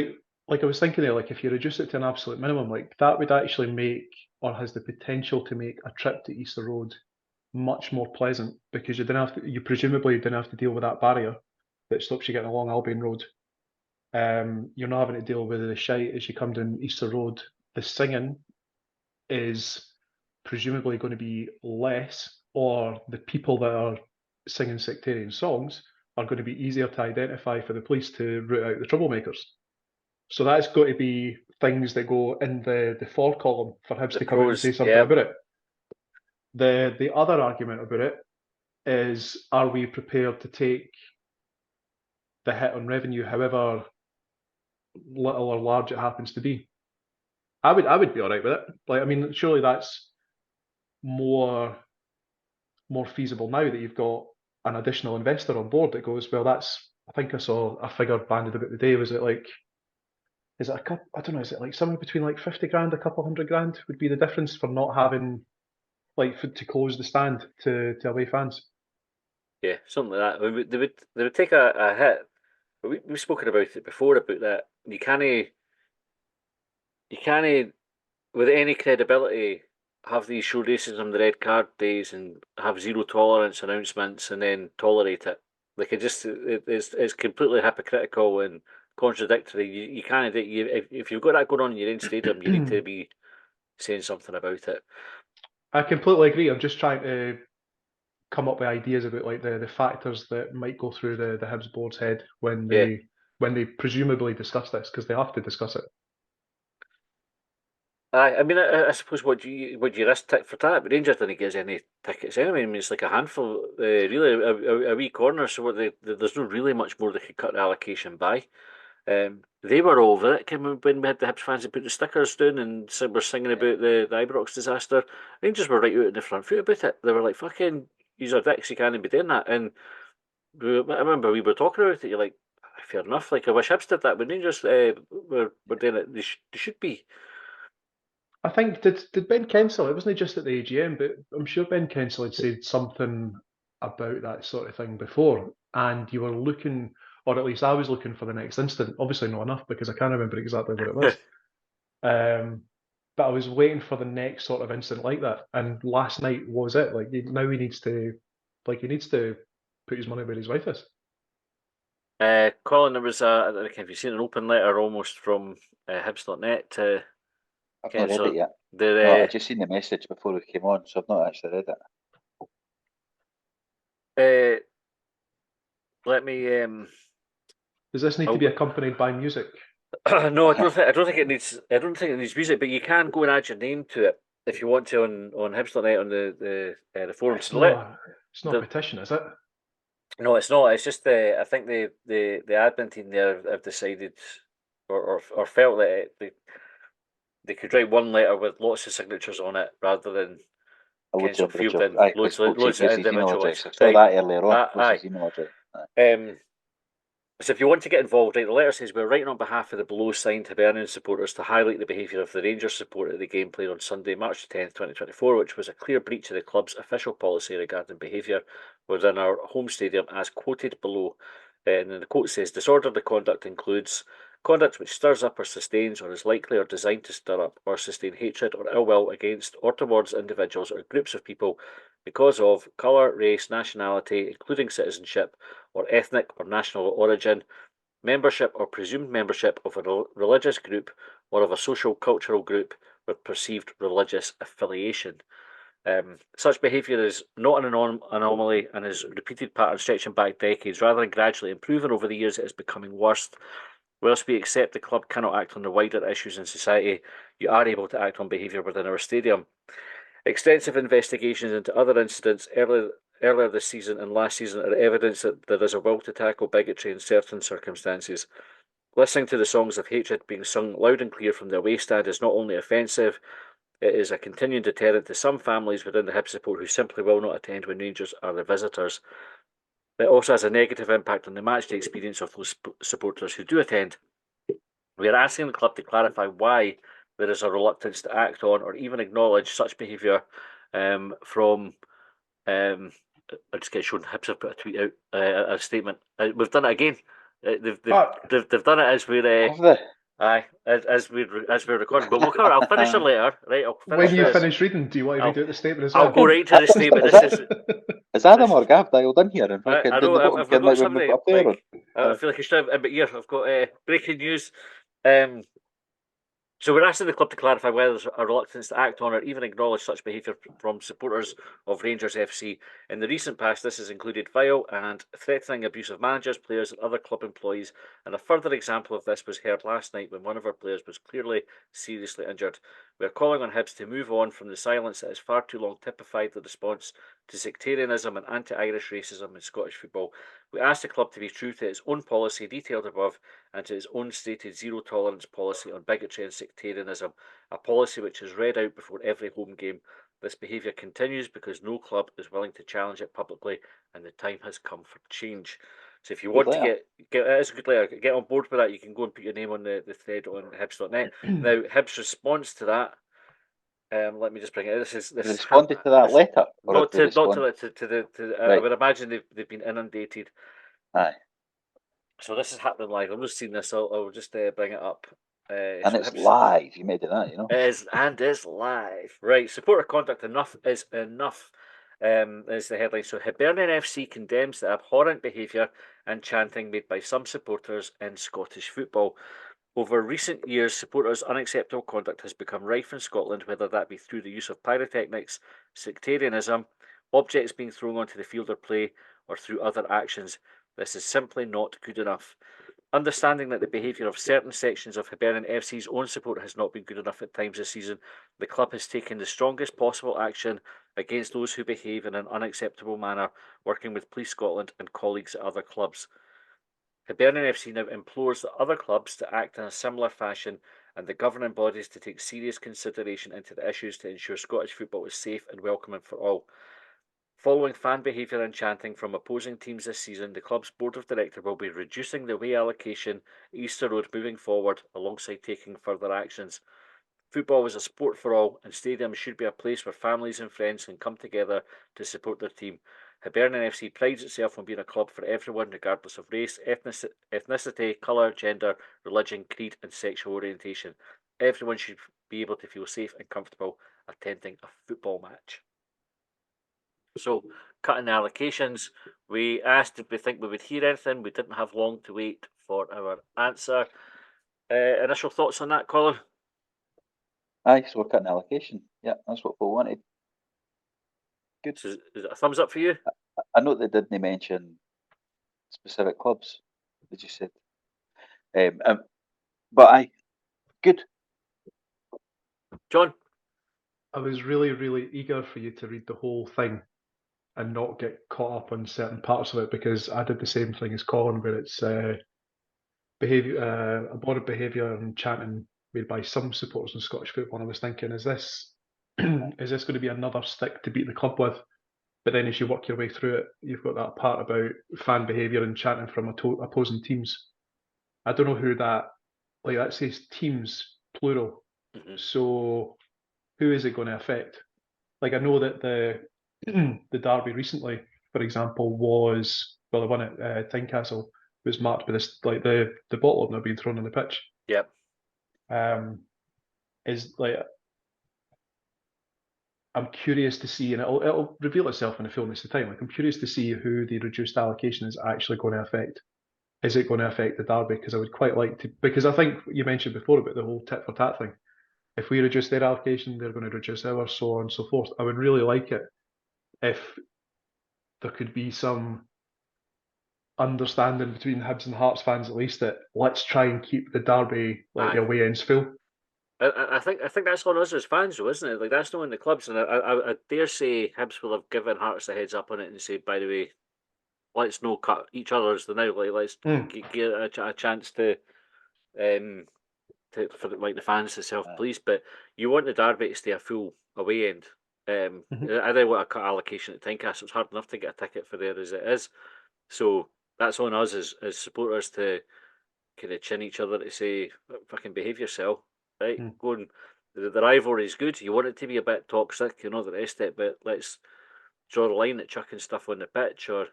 like I was thinking there, like if you reduce it to an absolute minimum, like that would actually make or has the potential to make a trip to Easter Road much more pleasant because you presumably didn't have to deal with that barrier that stops you getting along Albion Road. You're not having to deal with the shite as you come down Easter Road. The singing is presumably going to be less, or the people that are singing sectarian songs are going to be easier to identify for the police to root out the troublemakers. So that's got to be things that go in the for column for Hibs the to come out and pros. say something Yeah, about it. The other argument about it is, are we prepared to take the hit on revenue, however little or large it happens to be? I would be all right with it. Like, I mean, surely that's more feasible now that you've got an additional investor on board that goes, well, that's. I think I saw a figure banded about the day. Was it like? Is it a couple? I don't know. Is it like somewhere between like 50 grand, a couple hundred grand would be the difference for not having like to close the stand to away fans? yeah, something like that. I mean, they would take a hit. But we've spoken about it before about that. You can't with any credibility have these show racism, the red card days, and have zero tolerance announcements, and then tolerate it. Like it's completely hypocritical and contradictory. You can't do if you've got that going on in your own stadium, you need to be saying something about it. I completely agree. I'm just trying to come up with ideas about like the factors that might go through the Hibs board's head when Yeah. they presumably discuss this because they have to discuss it. I mean, I suppose would you risk tit for tat? But Rangers didn't get us any tickets anyway. I mean, it's like a handful, really, a wee corner. So there's no really much more they could cut the allocation by. They were over it when we had the Hibs fans that put the stickers down and were singing about the Ibrox disaster. Rangers were right out in the front foot about it. They were like, fucking, these are dicks, you can't be doing that. And I remember we were talking about it, you're like, fair enough. Like, I wish Hibs did that, but Rangers were doing it. They should be. I think did Ben Kensell, it wasn't just at the AGM, but I'm sure Ben Kensell had said something about that sort of thing before, and you were looking, or at least I was looking for the next instant. Obviously not enough because I can't remember exactly what it was. But I was waiting for the next sort of instant like that, and last night was it. Like now he needs to put his money where his mouth is. Colin, there was I don't know if you've seen an open letter almost from Hibs.net to I've not read it yet. The, No, I just seen the message before we came on, so I've not actually read it. Let me. Does this need to be accompanied by music? No, I don't think it needs. I don't think it needs music, but you can go and add your name to it if you want to on Hibs.net on the forum. It's not a petition, is it? No, it's not. It's just I think the admin team there have decided or felt that they could write one letter with lots of signatures on it rather than Kensell fielding loads of individual. I saw that earlier on. Aye. His email address. So if you want to get involved, right, the letter says we're writing on behalf of the below signed Hibernian supporters to highlight the behaviour of the Rangers supporter at the game played on Sunday, March 10th, 2024, which was a clear breach of the club's official policy regarding behaviour within our home stadium as quoted below. And then the quote says, disorderly conduct includes conduct which stirs up or sustains or is likely or designed to stir up or sustain hatred or ill will against or towards individuals or groups of people because of colour, race, nationality, including citizenship, or ethnic or national origin, membership or presumed membership of a religious group or of a social cultural group with perceived religious affiliation. Such behaviour is not an anomaly and is a repeated pattern stretching back decades. Rather than gradually improving over the years, it is becoming worse. Whilst we accept the club cannot act on the wider issues in society, you are able to act on behaviour within our stadium. Extensive investigations into other incidents earlier this season and last season are evidence that there is a will to tackle bigotry in certain circumstances. Listening to the songs of hatred being sung loud and clear from the away stand is not only offensive, it is a continuing deterrent to some families within the Hibs support who simply will not attend when Rangers are the visitors. It also has a negative impact on the matchday experience of those supporters who do attend. We are asking the club to clarify why there is a reluctance to act on or even acknowledge such behaviour from. I just get shown Hibs have put a tweet out, a statement. We've done it again. They've done it as we're. Have they? Aye, as we're recording, but we'll cover. I'll finish her later, right? I'll finish When you this. finish reading, do you want to read out the statement as I'll well? go right to the statement. Is This is. Is Adam or Gav dialed in here? And fucking I doing know. the bottom I've again, got like when something. we've got a player on. I feel like I should have. But here, I've got breaking news. So we're asking the club to clarify whether there's a reluctance to act on or even acknowledge such behaviour from supporters of Rangers FC. In the recent past, this has included vile and threatening abuse of managers, players and other club employees, and a further example of this was heard last night when one of our players was clearly seriously injured. We are calling on Hibs to move on from the silence that has far too long typified the response to sectarianism and anti-Irish racism in Scottish football. We ask the club to be true to its own policy detailed above and to its own stated zero tolerance policy on bigotry and sectarianism, a policy which is read out before every home game. This behaviour continues because no club is willing to challenge it publicly, and the time has come for change. So if you want to get it's a good letter, get on board with that, you can go and put your name on the thread on Hibs.net. Now, Hibs' response to that, let me just bring it. This responded to that letter, or not have they to responded? I Right. would imagine they've been inundated. Aye. So this is happening live. I'm just seeing this. I'll just bring it up. And so it's Hibs- live. You made it that, you know. It is, and it's live. Right, supporter conduct enough is enough. Is the headline. So Hibernian FC condemns the abhorrent behaviour and chanting made by some supporters in Scottish football. Over recent years, supporters' unacceptable conduct has become rife in Scotland, whether that be through the use of pyrotechnics, sectarianism, objects being thrown onto the field or play, or through other actions. This is simply not good enough. Understanding that the behaviour of certain sections of Hibernian FC's own support has not been good enough at times this season, the club has taken the strongest possible action against those who behave in an unacceptable manner, working with Police Scotland and colleagues at other clubs. Hibernian FC now implores the other clubs to act in a similar fashion and the governing bodies to take serious consideration into the issues to ensure Scottish football is safe and welcoming for all. Following fan behaviour and chanting from opposing teams this season, the club's board of directors will be reducing the away allocation at Easter Road moving forward, alongside taking further actions. Football is a sport for all, and stadiums should be a place where families and friends can come together to support their team. Hibernian FC prides itself on being a club for everyone, regardless of race, ethnicity, colour, gender, religion, creed, and sexual orientation. Everyone should be able to feel safe and comfortable attending a football match. So, cutting the allocations, we asked if we think we would hear anything. We didn't have long to wait for our answer. Initial thoughts on that, Colin? Aye, so we're cutting allocation. Yeah, that's what we wanted. Good. So is it a thumbs up for you? I know they didn't mention specific clubs, as you said. But aye, good. John? I was really, really eager for you to read the whole thing and not get caught up on certain parts of it, because I did the same thing as Colin, where it's abhorrent behaviour and chanting made by some supporters in Scottish football. And I was thinking, is this is this going to be another stick to beat the club with? But then as you work your way through it, you've got that part about fan behaviour and chanting from opposing teams. I don't know who that says teams, plural. Mhm. So who is it going to affect? Like, I know that the derby recently, for example, the one at Tynecastle was marked with this, like the bottle opener being thrown on the pitch. Yep. Is like, I'm curious to see, and it'll reveal itself in the fullness of time. Like, I'm curious to see who the reduced allocation is actually going to affect. is it going to affect the derby? Because I would quite like to, because I think you mentioned before about the whole tit for tat thing. If we reduce their allocation, they're going to reduce ours, so on and so forth. I would really like it if there could be some understanding between Hibs and Hearts fans, at least, that let's try and keep the derby, like the away ends, full. I think that's on us as fans, though, isn't it? Like, that's not on the clubs, and I dare say Hibs will have given Hearts a heads up on it and say, by the way, let's no cut each other's the now. Like, let's get a chance to for like the fans to self-police. But you want the derby to stay a full away end. I don't want a cut allocation at Tynecastle. It's hard enough to get a ticket for there as it is. So that's on us as supporters to kind of chin each other to say, fucking behave yourself, right? Go and the rivalry is good. You want it to be a bit toxic, you know, the rest of it, but let's draw the line at chucking stuff on the pitch, or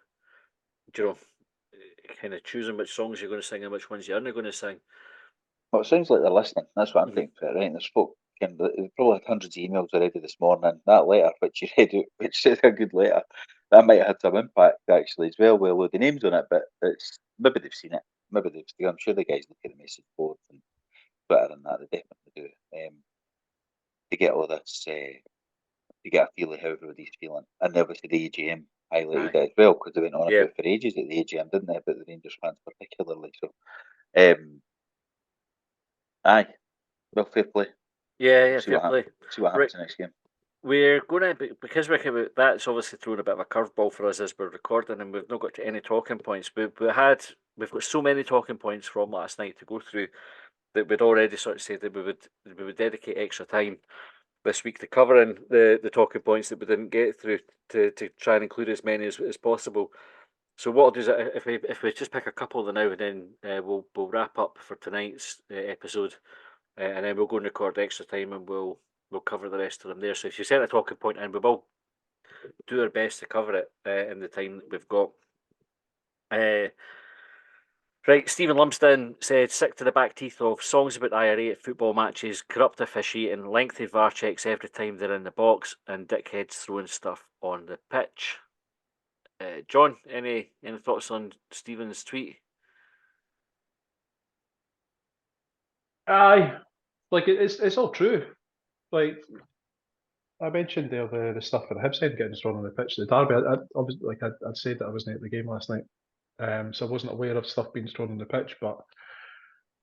you know, kind of choosing which songs you're going to sing and which ones you're not going to sing. Well, it sounds like they're listening. That's what I'm thinking for it, right? And there's folk, they probably had hundreds of emails already this morning. That letter, which you read out, which is a good letter, that might have had some impact actually as well. With a load of names on it, but it's maybe they've seen it. Maybe they've. I'm sure the guys look at the message boards and Twitter and that. They definitely do. To get all this, to get a feel of how everybody's feeling, and obviously the AGM highlighted it as well because they went on about it for ages at the AGM, didn't they? About the Rangers fans particularly. So, aye. Well, fair play. Yeah, fair play. See what happens in the next game. We're going to, because that's obviously thrown a bit of a curveball for us as we're recording, and we've not got to any talking points. We've got so many talking points from last night to go through that we'd already sort of said that we would dedicate extra time this week to covering the talking points that we didn't get through to try and include as many as possible. So what I'll do is if we just pick a couple of them now, and then we'll wrap up for tonight's episode. And then we'll go and record extra time, and we'll cover the rest of them there. So if you sent a talking point in, we will do our best to cover it in the time that we've got. Right, Stephen Lumsden said, sick to the back teeth of songs about IRA at football matches, corrupt officiating, lengthy VAR checks every time they're in the box, and dickheads throwing stuff on the pitch. John, any thoughts on Stephen's tweet? Aye, like it's all true. Like I mentioned there, the stuff for the Hibs end getting thrown on the pitch. The derby, I'd said that I wasn't at the game last night, so I wasn't aware of stuff being thrown on the pitch. But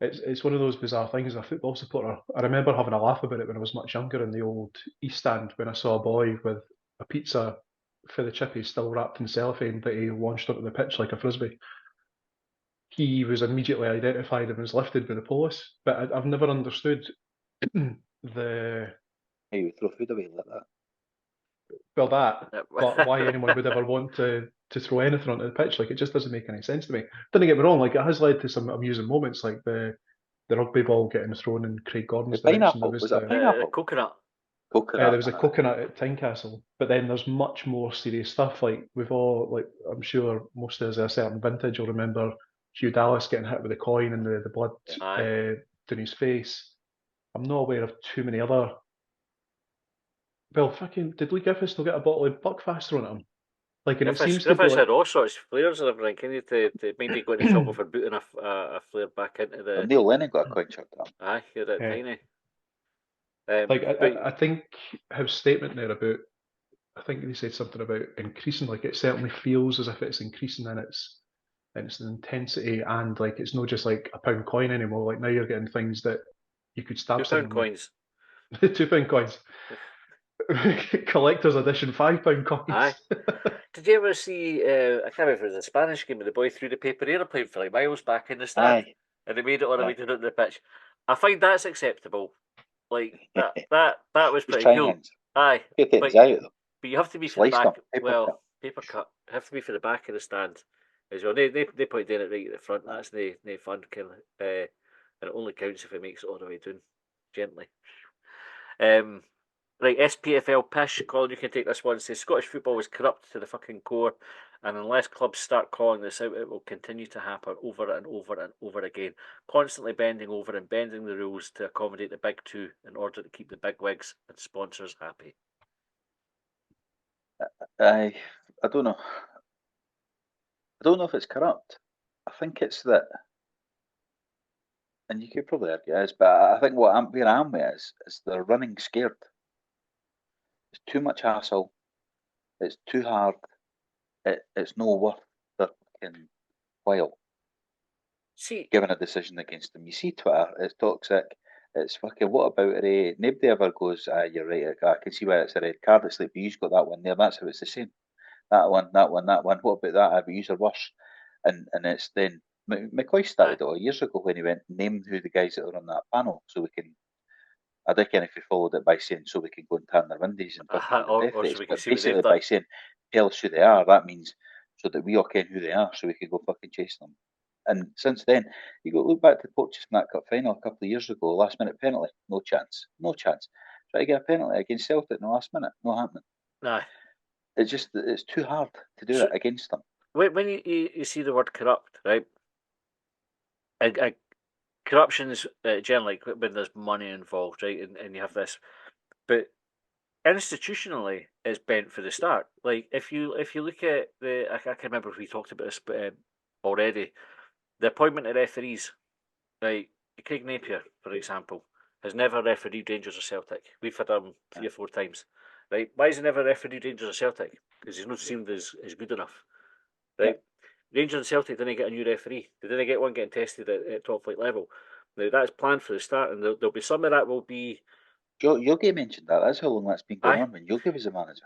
it's one of those bizarre things as a football supporter. I remember having a laugh about it when I was much younger in the old East Stand when I saw a boy with a pizza for the chippies still wrapped in cellophane that he launched onto the pitch like a frisbee. He was immediately identified and was lifted by the police. But I've never understood the. Hey, you throw food away like that. Well, but why anyone would ever want to throw anything onto the pitch? Like, it just doesn't make any sense to me. Don't get me wrong, like, it has led to some amusing moments, like the rugby ball getting thrown in Craig Gordon's direction. Pineapple, was it a pineapple? Coconut. Coconut. There was a coconut at Tynecastle, but then there's much more serious stuff. Like, we've all, like, I'm sure most of us a certain vintage will remember Hugh Dallas getting hit with a coin and the blood down his face. I'm not aware of too many other. Well, fucking, did Lee Griffiths still get a bottle of Buckfast thrown at him? Like, and it seems to be Griffiths like, had all sorts of flares and everything. Can you to maybe go into trouble for booting a flare back into the? Neil Lennon got a coin chucked at him. Aye, you're that tiny. Like, I think his statement there about, I think he said something about increasing. Like, it certainly feels as if it's increasing in its intensity, and like it's not just like a pound coin anymore. Like now you're getting things that you could stab £2 coins. £2 coins. Collector's edition £5 coins. Aye. Did you ever see? I can't remember if it was a Spanish game, but the boy threw the paper aeroplane for like miles back in the stand, and they made it on the way to the pitch. I find that's acceptable. Like that was pretty cool. Aye, but you have to be for the back. Paper cut. You have to be for the back of the stand as well. They point down it right at the front. That's no fun, and it only counts if it makes it all the way down gently. Right, SPFL Pish, Colin, you can take this one. Says Scottish football is corrupt to the fucking core, and unless clubs start calling this out, it will continue to happen over and over and over again, constantly bending over and bending the rules to accommodate the big two in order to keep the big wigs and sponsors happy. I don't know. I don't know if it's corrupt. I think it's that, and you could probably argue it is, but I think where I'm with is they're running scared. It's too much hassle. It's too hard. It's no worth their fucking while See, giving a decision against them. You see Twitter, it's toxic. It's fucking, what about it? Nobody ever goes, you're right, I can see why it's a red card. It's like, but you've got that one there. That's how it's the same. That one. What about that? But you're worse. And it's then, McCoy started it all years ago when he went, name who the guys that are on that panel so we can, I don't care if he followed it by saying so we can go and turn their windies and fucking or death so race, we can but see what they've basically done. by saying, tell us who they are, that means so that we all ken who they are so we can go fucking chase them. And since then, you got to look back to the Portuguese in that cup final a couple of years ago, last minute penalty, no chance. Try to get a penalty against Celtic in the last minute, no happening. Nah. It's too hard to do it against them. When you see the word corrupt, right? Corruption's generally when there's money involved, right? And you have this, but institutionally, it's bent for the start. Like if you look at I can remember if we talked about this already. The appointment of referees, right? Craig Napier, for example, has never refereed Rangers or Celtic. We've had him 3 or 4 times, right? Why has he never refereed Rangers or Celtic? Because he's not seemed as good enough, right? Yeah. Rangers and Celtic didn't get a new referee. They didn't get one getting tested at top flight level. Now that's planned for the start, and there'll be some of that will be. Yogi mentioned that. That's how long that's been going on when Yogi was the manager.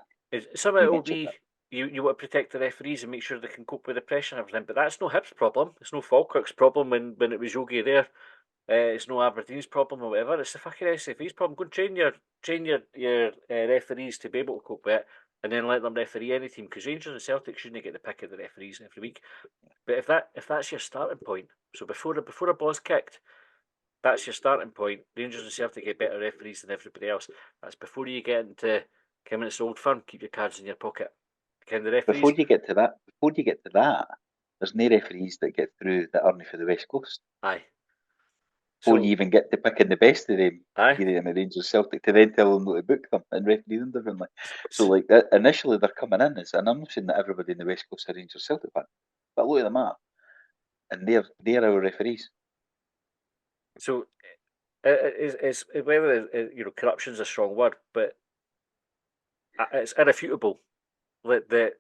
Some of it will be you want to protect the referees and make sure they can cope with the pressure and everything, but that's no Hibs' problem. It's no Falkirk's problem when it was Yogi there. It's no Aberdeen's problem or whatever. It's the fucking SFA's problem. Go and train your referees to be able to cope with it, and then let them referee any team. Because Rangers and Celtic shouldn't get the pick of the referees every week. But if that's your starting point, so before a ball's kicked, that's your starting point. Rangers and Celtic get better referees than everybody else. That's before you get into coming to Old Firm. Keep your cards in your pocket. Can the referees? Before you get to that, there's no referees that get through that aren't for the West Coast. Aye. Before you even get to picking the best of them, aye, in the Rangers Celtic, to then tell them not to book them and referee them differently. So like initially they're coming in, and I'm not saying that everybody in the West Coast are Rangers Celtic fan, but look at them up, and they're our referees. So it's whether corruption's a strong word, but it's irrefutable that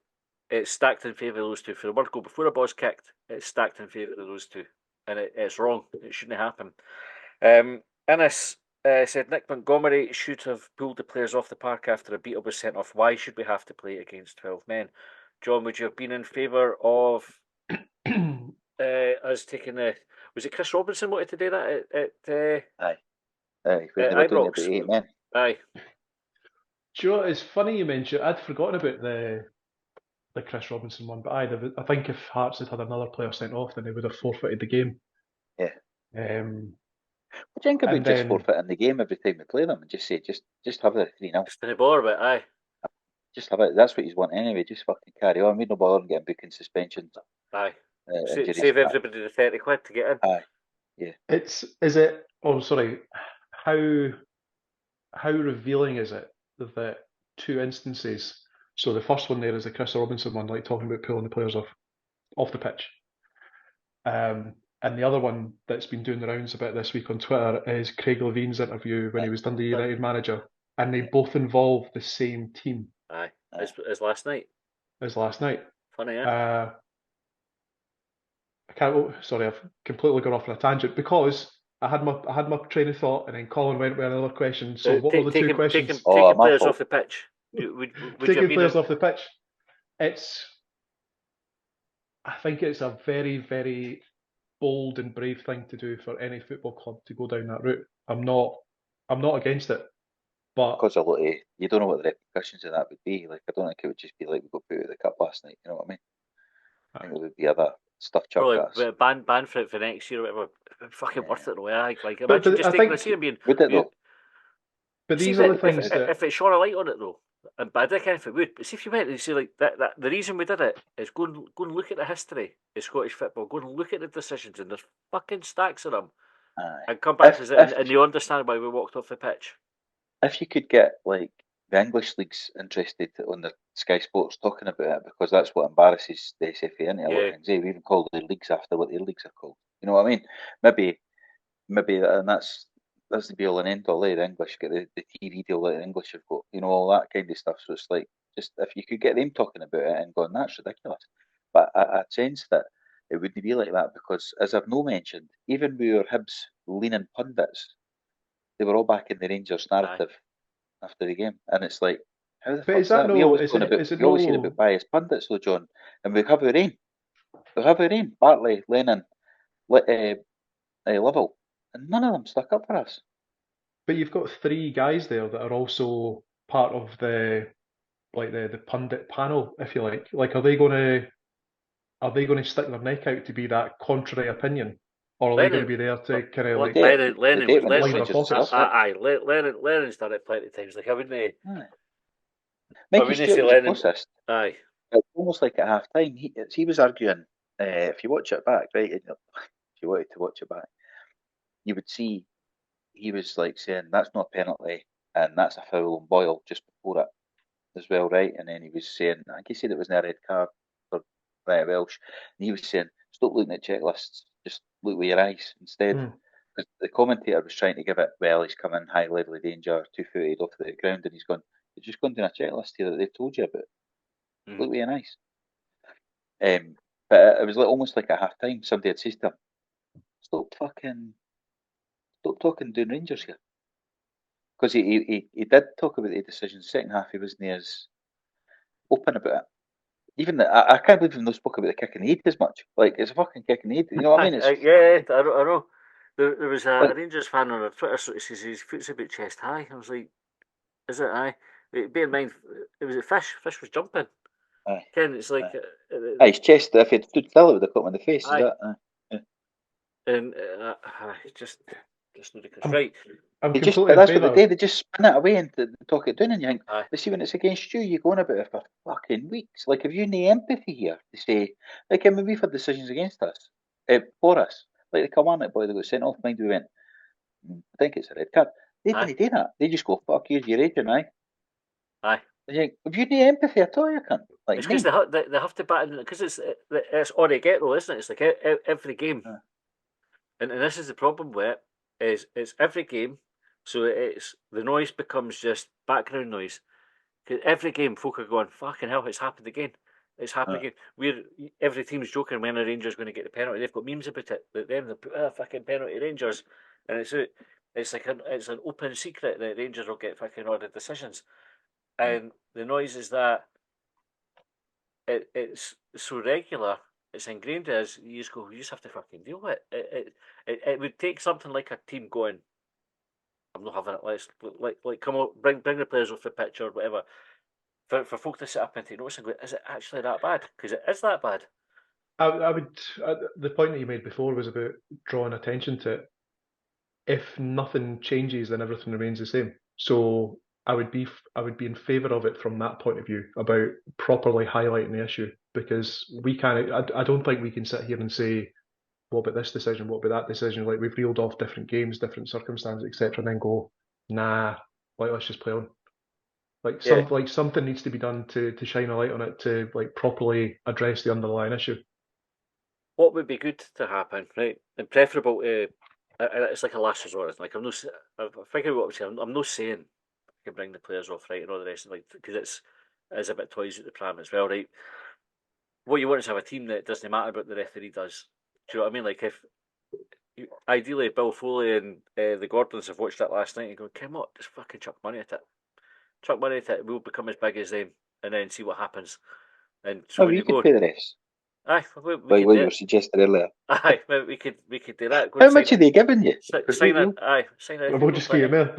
it's stacked in favour of those two. For the word go before a ball's kicked, it's stacked in favour of those two, and it's wrong. It shouldn't happen. Innes said Nick Montgomery should have pulled the players off the park after a beater was sent off. Why should we have to play against 12 men? John, would you have been in favour of us taking the? Was it Chris Robinson wanted to do that Aye. When they were doing it about 8 men. Aye. Joe, it's funny you mentioned. I'd forgotten about the Chris Robinson one, but I think if Hearts had another player sent off, then they would have forfeited the game. Yeah. What do you think about just forfeiting the game every time we play them and just say just have the 3-0? Just didn't bother about aye. Just have it. That's what you want anyway. Just fucking carry on. We no bother and getting booking suspensions. Aye. Save everybody the 30 quid to get in. Aye. Yeah. How revealing is it that 2 instances? So the first one there is the Chris Robinson one, like talking about pulling the players off the pitch. And the other one that's been doing the rounds a bit this week on Twitter is Craig Levine's interview when he was Dundee United manager, and they both involve the same team. Aye, as last night. Funny, yeah. I've completely gone off on a tangent because I had my train of thought, and then Colin went with another question. So what were the 2 questions? Taking players off the pitch. Taking players off the pitch. I think it's a very, very bold and brave thing to do for any football club to go down that route. I'm not against it, but because a lot of you don't know what the repercussions of that would be. Like I don't think it would just be like we got put out of the cup last night. You know what I mean? I think it would be other stuff. Probably ban for it for next year or whatever. Fucking worth it though. Yeah, like imagine just taking a seat and being. Would it though? But these are the things if it shone a light on it though. But I don't care if it would. But see if you went and say like that the reason we did it is go and look at the history of Scottish football. Go and look at the decisions, and there's fucking stacks of them. Aye. And come back and you understand why we walked off the pitch. If you could get like the English league's interested on the Sky Sports talking about it because that's what embarrasses the SFA into a lot of things. We even call their leagues after what their leagues are called. You know what I mean? Maybe, and that's the be all and end all. The English get the TV deal that the English have got. You know, all that kind of stuff. So it's like, just if you could get them talking about it and going, that's ridiculous. But I sense that it wouldn't be like that because, as I've no mentioned, even with our Hibs leaning pundits, they were all back in the Rangers narrative after the game, and it's like, how the But fuck's is that that? We no? always Is going it? about, Is it we always hear about no? biased pundits, though, John, and we have our aim. We have our aim. Bartley, Lennon, Lovell, and none of them stuck up for us. But you've got three guys there that are also part of the the pundit panel, if you like. Like, are they going to stick their neck out to be that contrary opinion, or are they going to be there to kind of like Lennon was when the line their Rangers pockets? stuff. Lennon's done it plenty of times. Like I wouldn't Aye. I Mikey wouldn't Stewart say was the Lennon. closest. Aye. It's almost like at half time. He was arguing. If you watch it back, right? If you wanted to watch it back, you would see he was like saying that's not a penalty and that's a foul on Boyle just before it as well, right? And then he was saying, I think he said it was a red card for Ryan Welsh, and he was saying, stop looking at checklists, just look with your eyes instead. Because the commentator was trying to give it, well, he's come in high level of danger, 2-footed off the ground, and he's gone, you're just going down a checklist here that they've told you about. Look with your eyes. But it was almost like at half time, somebody had said to him, stop talking doing Rangers here. Because he did talk about the decision. Second half, he wasn't as open about it. Even I can't believe he's not spoke about the kick in the head as much. Like, it's a fucking kick in the head. You know what I mean? I know. There was a Like, Rangers fan on our Twitter, so he says his foot's about chest high. I was like, is it aye? Bear in mind, it was a fish. Fish was jumping. aye, Ken, it's like, his chest. If he'd stood still, it would have caught him in the face. aye. Is that? And just ludicrous. Right. I'm They just, completely in that's what they favour. do. They just spin it away and talk it down, and you think, Aye. but see, when it's against you, you're going about it for fucking weeks. Like, have you no empathy here to say, like, I mean, we've had decisions against us, for us. Like the Kilmarnock boy that got sent off, mind we went, I think it's a red card. They Aye. didn't do that. They just go, fuck you, you're raging, aye. Aye. And you think, have you no empathy at all, you cunt? Like, It's because they have to bat in because it's on a get roll, isn't it? It's like every game, and this is the problem with it is it's every game, so it's the noise becomes just background noise. Because every game, folk are going, fucking hell, it's happened again. It's happened again. Every team's joking when the Rangers going to get the penalty. They've got memes about it. That them, they put fucking penalty Rangers, and it's like it's an open secret that Rangers will get fucking ordered decisions, and the noise is that it's so regular. It's ingrained as you just have to fucking deal with it. It would take something like a team going, I'm not having it. Let's come on, bring the players off the pitch or whatever. For folk to sit up and take notice and go, is it actually that bad? Because it is that bad. I would. The point that you made before was about drawing attention to it. If nothing changes, then everything remains the same. So I would be in favour of it from that point of view about properly highlighting the issue because we can't. I don't think we can sit here and say, what about this decision? What about that decision? Like we've reeled off different games, different circumstances, etc., and then go, nah, let's just play on. Like something needs to be done to shine a light on it to like properly address the underlying issue. What would be good to happen, right? And preferable to, it's like a last resort. Like I'm figuring what I'm saying. I'm not saying I can bring the players off, right, and all the rest, like because it's a bit toys at the pram as well, right? What you want is to have a team that doesn't matter what the referee does. Do you know what I mean? Like if ideally Bill Foley and the Gordons have watched that last night and go, come on, just fucking chuck money at it. Chuck money at it. We'll become as big as them, and then see what happens. And so when you you could go, pay the refs. aye, we Like could what do you were it. suggesting earlier. Aye, we could do that. Go How and much are they giving you? sign Because sign we, it. Aye, sign it. We'll just give him in.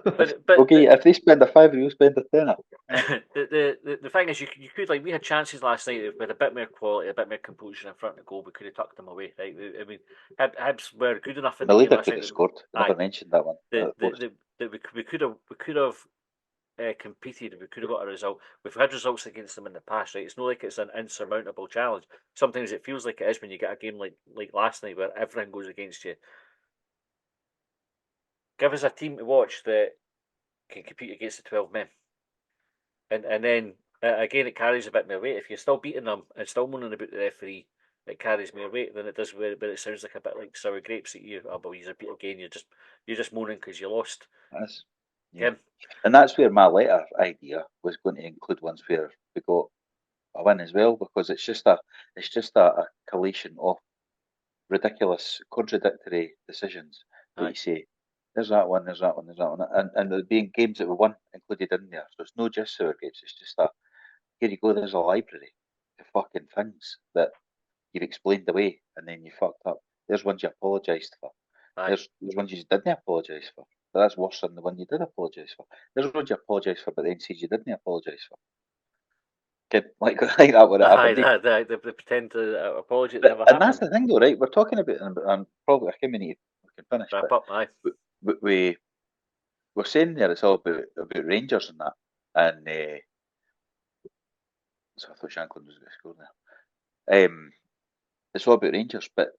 But okay, if they spend a fiver, you'll spend a tenner. the thing is, you could like we had chances last night with a bit more quality, a bit more composure in front of the goal. We could have tucked them away. Right? I mean, Hibs were good enough in The the game leader last could night. have scored. I never mentioned that one. We could have competed. We could have got a result. We've had results against them in the past, right? It's not like it's an insurmountable challenge. Sometimes it feels like it is when you get a game like last night where everything goes against you. Give us a team to watch that can compete against the 12 men. and then again it carries a bit more weight. If you're still beating them and still moaning about the referee, it carries more weight than it does where it sounds like a bit like sour grapes that you, oh, but you're beat again. You're just moaning because you lost. That's, yeah. Kim? And that's where my letter idea was going to include ones where we got a win as well, because it's just a collation of ridiculous, contradictory decisions that Aye. you say, there's that one, there's that one, there's that one, and there being games that we won included in there. So it's not just sour grapes, it's just that, here you go, there's a library of fucking things that you've explained away and then you fucked up. There's ones you apologised for. Aye. There's ones you didn't apologise for. But that's worse than the one you did apologise for. There's ones you apologised for, but then says you didn't apologise for. Like that would have Aye, happened. they pretend to apology But, never and that's happened. the thing, though, right? We're talking about, and probably I can't we can finish, Wrap but up, aye. we're saying there it's all about Rangers and that, and so I thought Shanklin was going to score there. It's all about Rangers, but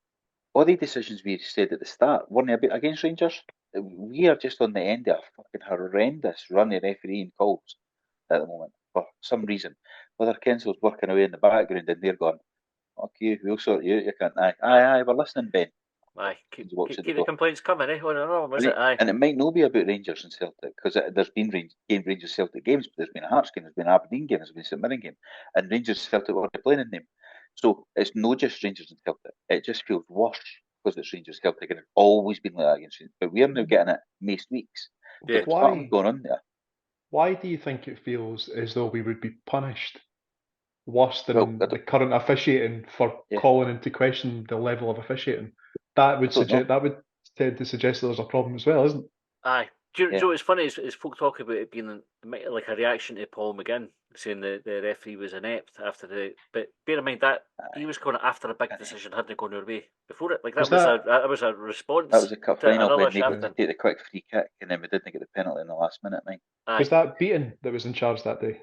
all the decisions we said at the start weren't about against Rangers. We are just on the end of a fucking horrendous run of refereeing calls at the moment for some reason. Whether Kensel's working away in the background and they're going, "Fuck you, we'll sort you out. You can't." Aye, we're listening, Ben. Aye. He walks in the Keep the door. complaints coming, eh? Oh, no, is And it? Aye. it might not be about Rangers and Celtic, because there's been Rangers Celtic games, but there's been a Hearts game, there's been an Aberdeen game, there's been a St Mirren game, and Rangers Celtic were playing in them. So it's not just Rangers and Celtic. It just feels worse because it's Rangers Celtic, and it's always been like that against Rangers. But we're now getting it most weeks. So Yeah. there's something going on there. Why do you think it feels as though we would be punished worse Well, than the current officiating for Yeah. calling into question the level of officiating? That would I don't know. tend to suggest that there's a problem as well, isn't it? Aye. Do you Yeah. know what's funny is folk talk about it being like a reaction to Paul McGinn saying the referee was inept after the. But bear in mind that he was calling it after a big decision hadn't gone our way before it. Like Was that was a response. That was a cup to final another when they got to shafting. take the quick free kick, and then we didn't get the penalty in the last minute, mate. Aye. Was that Beaton that was in charge that day?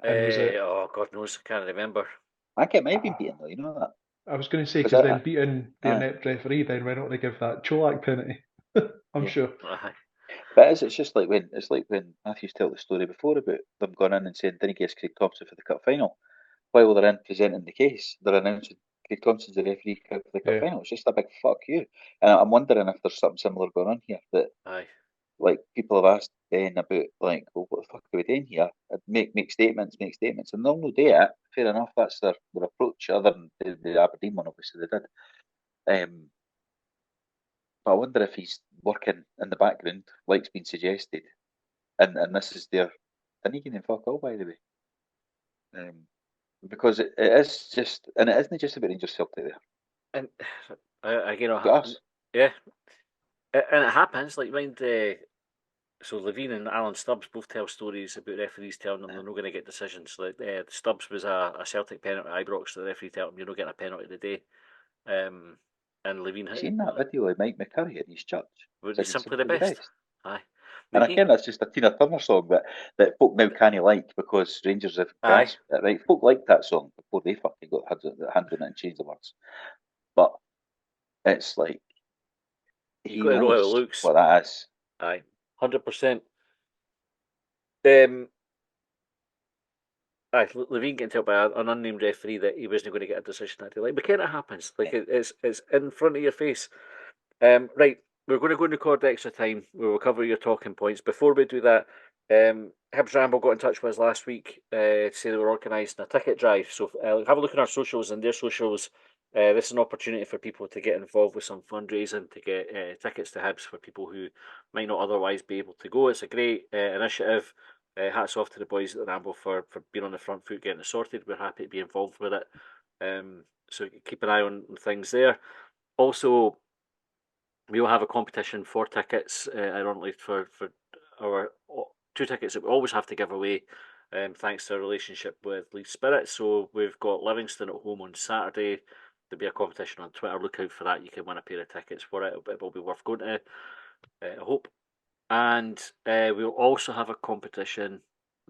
And was it? Oh, God knows, I can't remember. I think it might have been beaten though. You know that. I was going to say, Was because that then Beaton, the aye. inept referee, then went on to give that Cholak penalty. I'm Yeah. sure. Aye. But it's just like when Matthew's told the story before about them going in and saying, "Didn't guess Craig Thompson for the cup final." While they're in presenting the case, they're announcing Craig Thompson's the referee for the cup Yeah. final. It's just a big fuck you. And I'm wondering if there's something similar going on here. That Aye. like people have asked Ben about like, well, what the fuck are we doing here? Make statements, and they'll no do it. Fair enough, that's their approach. Other than the Aberdeen one, obviously they did. But I wonder if he's working in the background, like's been suggested, and this is their thinking and fuck all, by the way. Because it is just, and it isn't just about Rangers Celtic there. And again, Got us. yeah, and it happens. Like mind, so Levine and Alan Stubbs both tell stories about referees telling them they're not going to get decisions. Like Stubbs was a Celtic penalty at Ibrox, the referee told him you're not getting a penalty today. And Levine I've seen that video of Mike McCurry at his church. would be simply the best. Aye. And again, that's just a Tina Turner song that folk now can't like because Rangers have grasped it. Right, folk liked that song before they fucking got hands on it and changed the words. But it's like he got to know how it knows looks. what that is. Aye, 100%. Levine getting told by an unnamed referee that he wasn't going to get a decision that day. Like, but kind of happens. Like it's in front of your face. Right, we're going to go and record extra time. We'll cover your talking points. Before we do that, Hibs Ramble got in touch with us last week to say they were organising a ticket drive. So have a look at our socials and their socials. This is an opportunity for people to get involved with some fundraising to get tickets to Hibs for people who might not otherwise be able to go. It's a great initiative. Hats off to the boys at the Ramble for being on the front foot getting it sorted. We're happy to be involved with it. So keep an eye on things there. Also, we will have a competition for tickets, ironically, for our 2 tickets that we always have to give away, thanks to our relationship with Leeds Spirit. So we've got Livingston at home on Saturday. There'll be a competition on Twitter. Look out for that. You can win a pair of tickets for it. It will be worth going to, I hope. And we'll also have a competition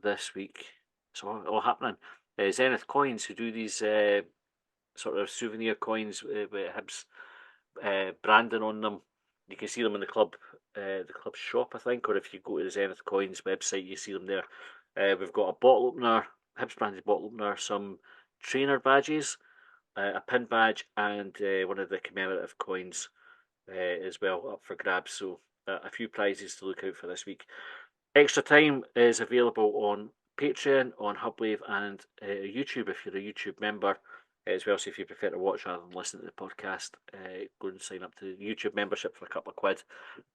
this week. It's all happening. Zenith Coins, who do these sort of souvenir coins with Hibs branding on them. You can see them in the club shop, I think, or if you go to the Zenith Coins website, you see them there. We've got a bottle opener, Hibs branded bottle opener, some trainer badges, a pin badge, and one of the commemorative coins as well up for grabs. So a few prizes to look out for this week. Extra Time is available on Patreon, on Hubwave, and YouTube if you're a YouTube member as well. So if you prefer to watch rather than listen to the podcast, go and sign up to the YouTube membership for a couple of quid.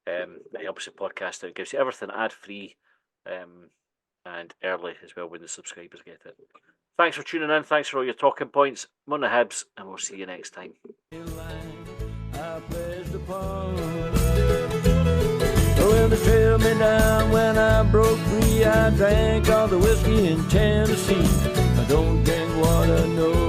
It helps the podcast out. It gives you everything ad-free and early as well when the subscribers get it. Thanks for tuning in. Thanks for all your talking points. I'm on the Hibs, and we'll see you next time. I pledged upon. Well, they trailed me down when I broke free. I drank all the whiskey in Tennessee. I don't drink water, no